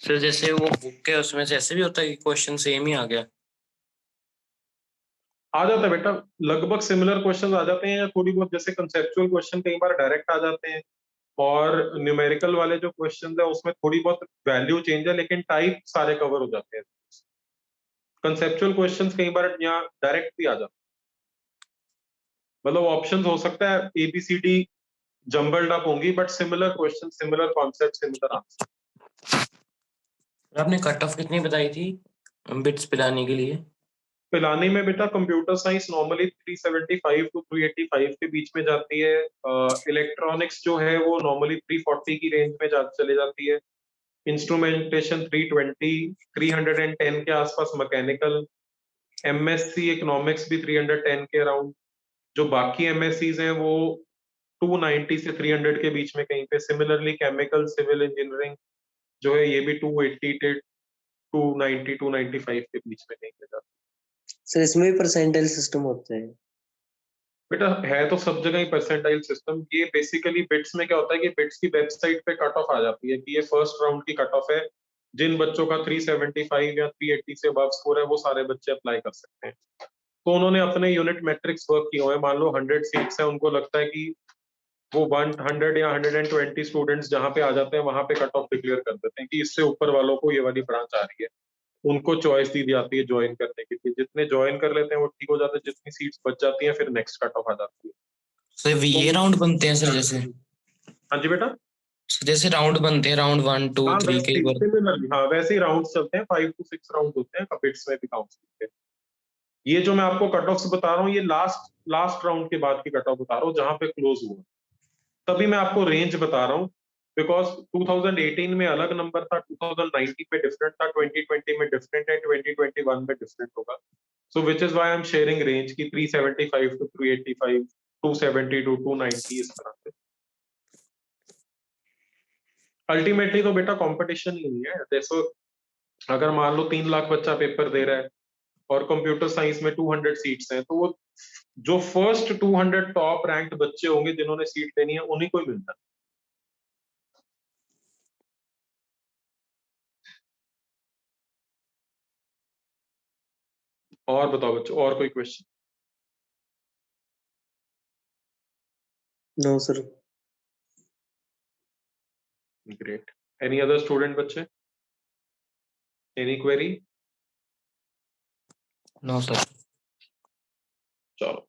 Sir जैसे वो बुक है उसमें से ऐसे भी होता है कि क्वेश्चन सेम ही आ गया? आ जाता है बेटा, लगभग सिमिलर क्वेश्चन आ जाते हैं, या थोड़ी बहुत जैसे कंसेप्चुअल क्वेश्चन कई बार डायरेक्ट आ जाते हैं, और न्यूमेरिकल वाले जो क्वेश्चन है उसमें थोड़ी बहुत वैल्यू चेंज है, लेकिन टाइप सारे कवर हो जाते हैं। कंसेप्चुअल क्वेश्चंस कई बार यहाँ डायरेक्ट भी आ जाते हैं, मतलब ऑप्शंस हो सकता है एबीसीडी जंबल्ड अप होंगी, but similar question, similar concept, similar answer. आपने कट ऑफ कितनी बताई थी बिट्स पिलाने के लिए? पिलानी में बेटा कंप्यूटर साइंस नॉर्मली 375 टू 385 के बीच में जाती है। इलेक्ट्रॉनिक्स जो है वो नॉर्मली 340 की रेंज में चले जाती है। इंस्ट्रूमेंटेशन 320, 310 के आसपास मैकेनिकल। एमएससी इकोनॉमिक्स भी 310 के अराउंड। जो बाकी एमएससीज हैं वो 290 से 300 के बीच में कहीं पे। सिमिलरली केमिकल सिविल इंजीनियरिंग जो है ये भी 280 से 290 295 के बीच में कहीं पे जाती है। सर इसमें भी परसेंटाइल सिस्टम होता है? बेटा है तो सब जगह ही परसेंटाइल सिस्टम। ये बेसिकली बिट्स में क्या होता है कि बिट्स की वेबसाइट पे कट ऑफ आ जाती है कि ये फर्स्ट राउंड की कट ऑफ है, जिन बच्चों का 375 या 380 से अबव स्कोर है वो सारे बच्चे अप्लाई कर सकते हैं। तो उन्होंने अपने यूनिट मैट्रिक्स वर्क किए हुए हैं, मान लो 100 सीट्स है, उनको लगता है कि वो 100 या 120 स्टूडेंट्स जहाँ पे आ जाते हैं वहां पे कट ऑफ डिक्लेयर कर देते हैं कि इससे ऊपर वालों को ये वाली ब्रांच आ रही है। उनको चॉइस दी जाती है ज्वाइन करने के लिए, जितने ज्वाइन कर लेते हैं वो ठीक हो जाते हैं, जितनी सीट्स बच जाती हैं फिर नेक्स्ट कट ऑफ आ जाती है। सर ये राउंड बनते हैं सर जैसे? हाँ जी बेटा। जैसे राउंड बनते हैं, राउंड 1 2 हाँ 3 कई बार। सिमिलरली हाँ वैसे ही राउंड चलते हैं, 5 to 6 राउंड होते हैं, बिट्स में भी काउंट्स होते हैं। ये जो मैं आपको कट ऑफ्स बता रहा हूँ, ये लास्ट राउंड के बाद की कट ऑफ बता रहा हूँ, जहां पे क्लोज हुआ। तभी मैं आपको रेंज बता रहा हूँ, बिकॉज 2018 में अलग नंबर था, 2019 में डिफरेंट था, 2020 में डिफरेंट है, 2021 में डिफरेंट होगा। So which is why I am sharing range की 375 टू 385, 270 टू 290, इस तरह से। अल्टीमेटली तो बेटा कंपटीशन ही नहीं है। जैसे अगर मान लो 3 लाख बच्चा पेपर दे रहा है और कंप्यूटर साइंस में 200 सीट्स हैं, तो वो जो फर्स्ट 200 टॉप रैंक्ड बच्चे होंगे जिन्होंने सीट लेनी है, उन्हीं को ही मिलता है। और बताओ बच्चों, और कोई question? No sir. Great. Any other student बच्चे? Any query? No sir. चलो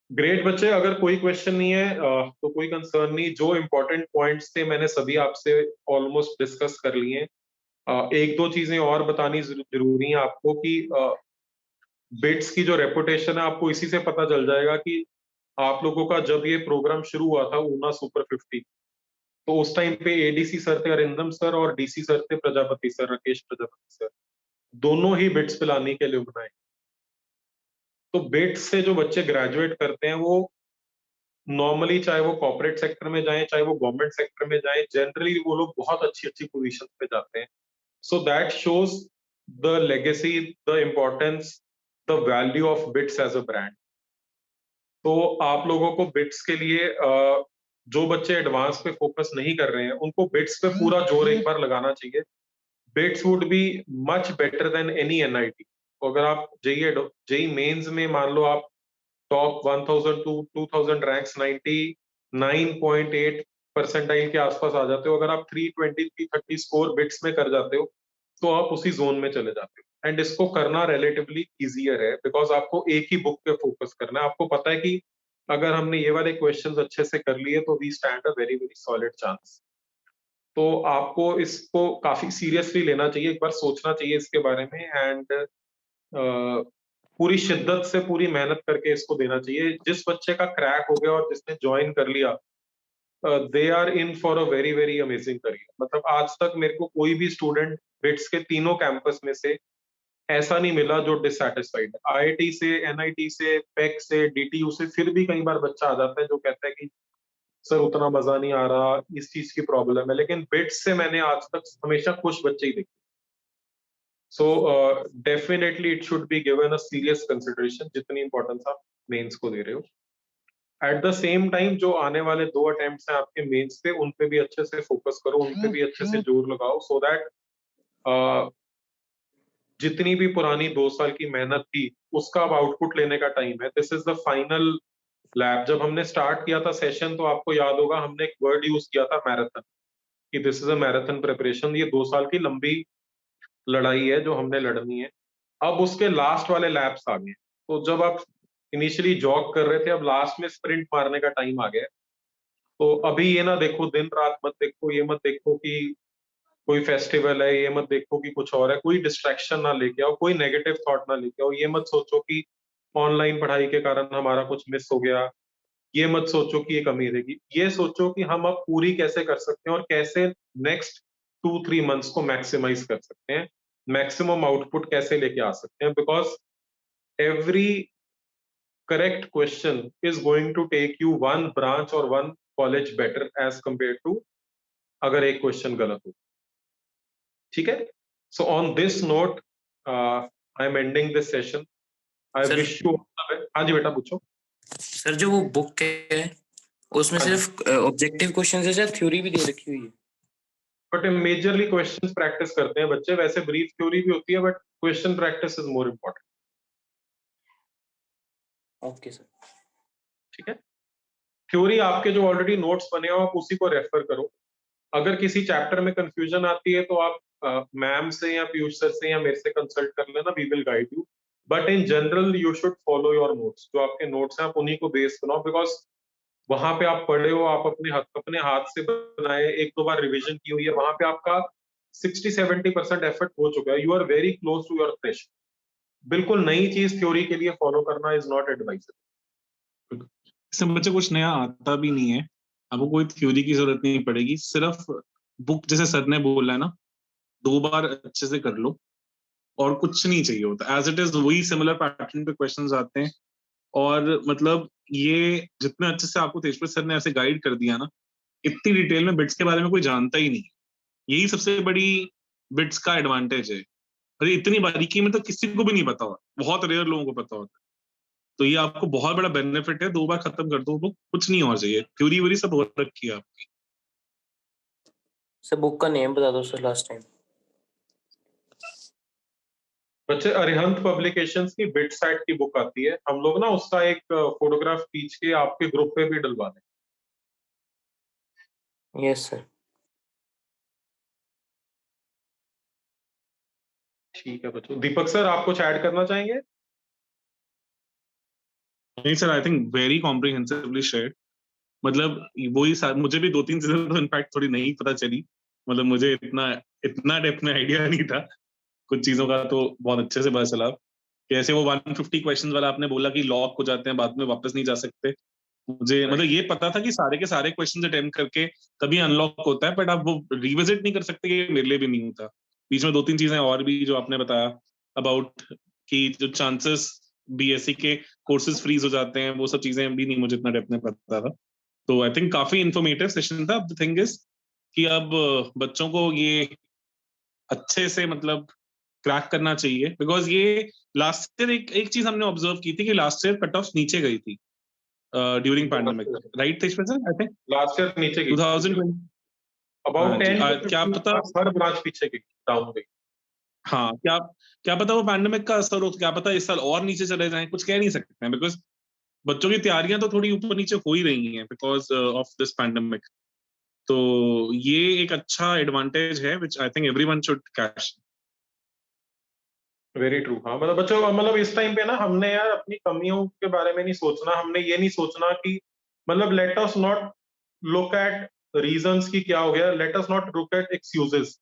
ग्रेट बच्चे, अगर कोई क्वेश्चन नहीं है तो कोई कंसर्न नहीं। जो इंपॉर्टेंट पॉइंट्स थे मैंने सभी आपसे ऑलमोस्ट डिस्कस कर लिए हैं। एक दो चीजें और बतानी जरूरी है आपको कि बिट्स की जो रेपुटेशन है, आपको इसी से पता चल जाएगा कि आप लोगों का जब ये प्रोग्राम शुरू हुआ था ऊना सुपर 50, तो उस टाइम पे एडीसी सर थे अरिंदम सर, और डीसी सर थे प्रजापति सर, राकेश प्रजापति सर। दोनों ही बिट्स पिलाने के लिए बनाए। तो बिट्स से जो बच्चे ग्रेजुएट करते हैं, वो नॉर्मली चाहे वो कॉर्पोरेट सेक्टर में जाएं, चाहे वो गवर्नमेंट सेक्टर में जाएं, जनरली वो लोग बहुत अच्छी अच्छी पोजीशन पे जाते हैं। So that shows the legacy, the importance, the value of BITS as a brand. तो आप लोगों को बिट्स के लिए जो बच्चे एडवांस पे फोकस नहीं कर रहे हैं, उनको बिट्स पे पूरा जोर एक बार लगाना चाहिए। Bits would be much better than any NIT. अगर आप जेई मेंस में मान लो आप टॉप 1000 टू 2000 रैंक्स 99.8 परसेंटाइल के आसपास आ जाते हो, अगर आप 320 330 स्कोर बिट्स में कर जाते हो, तो आप उसी जोन में चले जाते हो। एंड इसको करना रिलेटिवली इजियर है, बिकॉज आपको एक ही बुक पे फोकस करना है। आपको पता है कि अगर हमने ये वाले क्वेश्चंस अच्छे से कर लिए तो we stand a very very solid chance. तो आपको इसको काफी सीरियसली लेना चाहिए, एक बार सोचना चाहिए इसके बारे में, एंड पूरी शिद्दत से पूरी मेहनत करके इसको देना चाहिए। जिस बच्चे का क्रैक हो गया और जिसने ज्वाइन कर लिया, they are in for a very very amazing career. मतलब आज तक मेरे को कोई भी स्टूडेंट बिट्स के तीनों कैंपस में से ऐसा नहीं मिला जो डिससैटिस्फाइड है। आईआईटी से, एनआईटी से, पेक से, डीटीयू से फिर भी कई बार बच्चा आ जाता है जो कहता है कि सर उतना मजा नहीं आ रहा, इस चीज की प्रॉब्लम है। लेकिन बिट्स से मैंने आज तक हमेशा खुश बच्चे ही देखे। So definitely it should be given a serious consideration, जितनी इंपॉर्टेंस आप मेंस को दे रहे हो। एट द सेम टाइम जो आने वाले 2 अटेम्प्ट्स हैं आपके मेंस पे, उन पे भी अच्छे से फोकस करो, उन पे भी अच्छे से जोर लगाओ, सो दैट जितनी भी पुरानी 2 साल की मेहनत थी उसका अब आउटपुट लेने का टाइम है। This is the final lab. जब हमने स्टार्ट किया था सेशन, तो आपको याद होगा हमने एक वर्ड यूज किया था, मैराथन, कि this is a marathon preparation. ये 2 साल की लंबी लड़ाई है जो हमने लड़नी है। अब उसके लास्ट वाले लैप्स आ गए। तो जब आप इनिशियली जॉग कर रहे थे, अब लास्ट में स्प्रिंट मारने का टाइम आ गया है। तो अभी ये ना देखो, दिन रात मत देखो, ये मत देखो कि कोई फेस्टिवल है, ये मत देखो कि कुछ और है, कोई डिस्ट्रैक्शन ना लेके आओ, कोई नेगेटिव थॉट ना लेके आओ। ये मत सोचो कि ऑनलाइन पढ़ाई के कारण हमारा कुछ मिस हो गया, ये मत सोचो कि ये कमी रहेगी। ये सोचो कि हम अब पूरी कैसे कर सकते हैं और कैसे नेक्स्ट 2-3 मंथ्स को मैक्सिमाइज कर सकते हैं, मैक्सिमम आउटपुट कैसे लेके आ सकते हैं। Because every correct question is going to take you one branch और one college better as compare to अगर एक क्वेश्चन गलत हो। ठीक है? So on this note I am ending this session. I Sir, wish you. हाँ जी बेटा पूछो। सर जो वो बुक है उसमें हाँ जी। सिर्फ ऑब्जेक्टिव क्वेश्चन है, सर थ्योरी भी दे रखी हुई है? बट मेजरली क्वेश्चंस प्रैक्टिस करते हैं बच्चे। वैसे ब्रीफ थ्योरी भी होती है, but question practice is more important. Okay sir. ठीक है? थ्योरी आपके जो ऑलरेडी नोट्स बने हो, आप उसी को रेफर करो। अगर किसी चैप्टर में कंफ्यूजन आती है तो आप मैम से या पीयूष सर से या मेरे से कंसल्ट कर लेना, we will guide you. But in general you should follow your notes. जो आपके नोट्स हैं आप उन्हीं को बेस बनाओ, बिकॉज वहां पे आप पढ़े हो, आप अपने हाथ से बनाए, 1-2 बार रिविजन की हुई है, वहां पे आपका 60-70% एफर्ट हो चुका है। You are very close to your fresh. बिल्कुल नई चीज थ्योरी के लिए फॉलो करना इज नॉट एडवाइजेबल। इसमें बच्चे कुछ नया आता भी नहीं है, आपको कोई थ्योरी की जरूरत नहीं पड़ेगी, सिर्फ बुक जैसे सर ने बोला है ना 2 बार अच्छे से कर लो और कुछ नहीं चाहिए होता, एज इट इज वही सिमिलर पैटर्न पे क्वेश्चंस आते हैं। और मतलब ये जितने अच्छे से आपको तेजपाल सर ने ऐसे गाइड कर दिया ना, इतनी डिटेल में बिट्स के बारे में कोई जानता ही नहीं, यही सबसे बड़ी बिट्स का एडवांटेज है। और ये इतनी बारीकी में तो किसी को भी नहीं पता होता, बहुत रेयर लोगों को पता होता है, तो ये आपको बहुत बड़ा बेनिफिट है। 2 बार खत्म कर दो बुक, कुछ नहीं और चाहिए, थ्योरी व्यूरी सब हो रखी है आपकी। सर बुक का नेम बता दो सर लास्ट टाइम। बच्चे अरिहंत पब्लिकेशंस की बिट सेट की बुक आती है, हम लोग ना उसका एक फोटोग्राफ खींच के आपके ग्रुप पे भी डलवा दें। Yes sir. ठीक है बच्चों, दीपक सर आप कुछ ऐड करना चाहेंगे? नहीं sir, I think very comprehensively shared. मतलब वही मुझे भी 2-3 चीजें तो इनफैक्ट थोड़ी नहीं पता चली, मतलब मुझे इतना इतना डेप्थ में आइडिया नहीं था, कुछ चीजों का तो बहुत अच्छे से पता चला। कैसे वो 150 क्वेश्चंस वाला आपने बोला कि लॉक हो जाते हैं, बाद में वापस नहीं जा सकते, मुझे मतलब ये पता था कि सारे के सारे क्वेश्चंस अटेम्प्ट करके तभी अनलॉक होता है, बट आप वो रिविजिट नहीं कर सकते, ये मेरे लिए भी नहीं होता। बीच में 2-3 चीजें और भी जो आपने बताया अबाउट कि जो चांसेस बीएससी के कोर्सेज फ्रीज हो जाते हैं, वो सब चीजें भी नहीं मुझे इतना डेप्थ में पता था। तो आई थिंक काफी इंफॉर्मेटिव सेशन था। द थिंग इज कि अब बच्चों को ये अच्छे से मतलब क्रैक करना चाहिए, बिकॉज ये लास्ट ईयर एक चीज हमने ऑब्जर्व की थी कि लास्ट ईयर कट ऑफ नीचे गई थी during pandemic, right Tejpal sir? I think last year नीचे गई 2020। अबाउट हाँ जी, 10 to क्या 15 पता, marks हर ब्रांच पीछे गई, डाउन गई। हाँ क्या क्या पता वो पैंडेमिक का असर हो, क्या पता इस साल और नीचे चले जाएं, कुछ कह नहीं सकते हैं, बिकॉज बच्चों की तैयारियां तो थोड़ी ऊपर नीचे हो ही रही हैं बिकॉज ऑफ दिस पैंडेमिक। तो ये एक अच्छा एडवांटेज है which I think everyone should cash. Very true. हाँ मतलब बच्चों, मतलब इस टाइम पे ना हमने यार अपनी कमियों के बारे में नहीं सोचना, हमने ये नहीं सोचना कि मतलब let us not look at reasons की क्या हो गया, let us not look at excuses,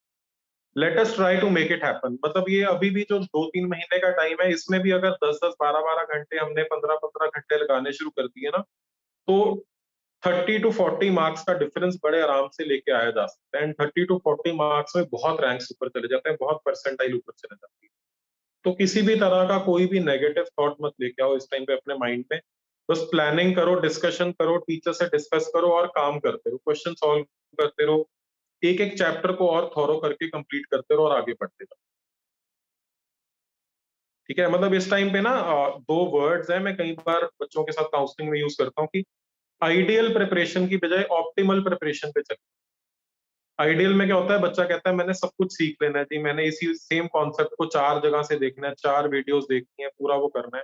let us try to make it happen. मतलब ये अभी भी जो 2-3 महीने का टाइम है, इसमें भी अगर 10-10, 12-12 घंटे हमने 15-15 घंटे लगाने शुरू कर दिए ना, तो 30 to 40 मार्क्स का डिफरेंस बड़े आराम से लेके आया जा सकता है। एंड 30 to 40 मार्क्स में बहुत रैंक्स ऊपर चले जाते हैं, बहुत परसेंटाइल ऊपर चले जाती है। तो किसी भी तरह का कोई भी नेगेटिव थॉट मत लेके आओ इस टाइम पे अपने माइंड में, बस प्लानिंग करो, डिस्कशन करो, टीचर से डिस्कस करो और काम करते रहो, क्वेश्चन सॉल्व करते रहो, एक एक चैप्टर को और थॉरो करके कंप्लीट करते रहो और आगे बढ़ते रहो। ठीक है, मतलब इस टाइम पे ना 2 वर्ड्स हैं मैं कई बार बच्चों के साथ काउंसलिंग में यूज करता हूँ कि आइडियल प्रिपरेशन की बजाय ऑप्टिमल प्रिपरेशन पे चले। आइडियल में क्या होता है, बच्चा कहता है मैंने सब कुछ सीख लेना है जी, मैंने इसी सेम कॉन्सेप्ट को 4 जगह से देखना है, 4 वीडियोस देखनी है, पूरा वो करना है।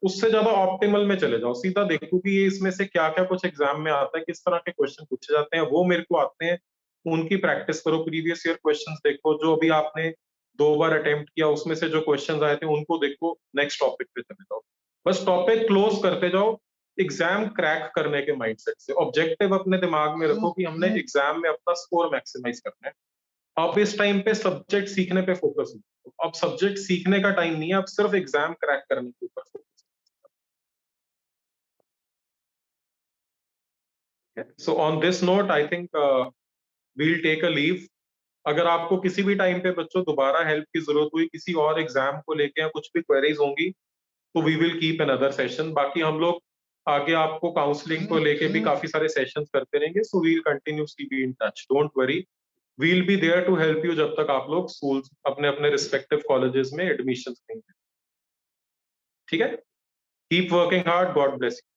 उससे ज्यादा ऑप्टिमल में चले जाओ, सीधा देखो कि ये इसमें से क्या क्या कुछ एग्जाम में आता है, किस तरह के क्वेश्चन पूछे जाते हैं, वो मेरे को आते हैं, उनकी प्रैक्टिस करो, प्रीवियस ईयर क्वेश्चंस देखो, जो अभी आपने 2 बार अटेम्प्ट किया उसमें से जो क्वेश्चंस आए थे उनको देखो, नेक्स्ट टॉपिक पे चले जाओ, बस टॉपिक क्लोज करते जाओ। एग्जाम क्रैक करने के माइंडसेट से ऑब्जेक्टिव अपने दिमाग में रखो कि हमने एग्जाम में अपना स्कोर मैक्सिमाइज करना है। अब इस टाइम पे सब्जेक्ट सीखने पे फोकस हो, अब सब्जेक्ट सीखने का टाइम नहीं है, अब सिर्फ एग्जाम क्रैक करने के ऊपर focus. So on this note I think we'll take a leave. अगर आपको किसी भी टाइम पे बच्चों दोबारा हेल्प की जरूरत हुई किसी और एग्जाम को लेके या कुछ भी क्वेरीज होंगी, तो we will keep another session. बाकी हम लोग आगे आपको काउंसलिंग को लेके भी काफी सारे सेशंस करते रहेंगे, so we'll continuously be in touch, don't worry, we'll be there to help you जब तक आप लोग स्कूल अपने अपने रिस्पेक्टिव कॉलेजेस में एडमिशन लेंगे। ठीक है, keep working hard, God bless you.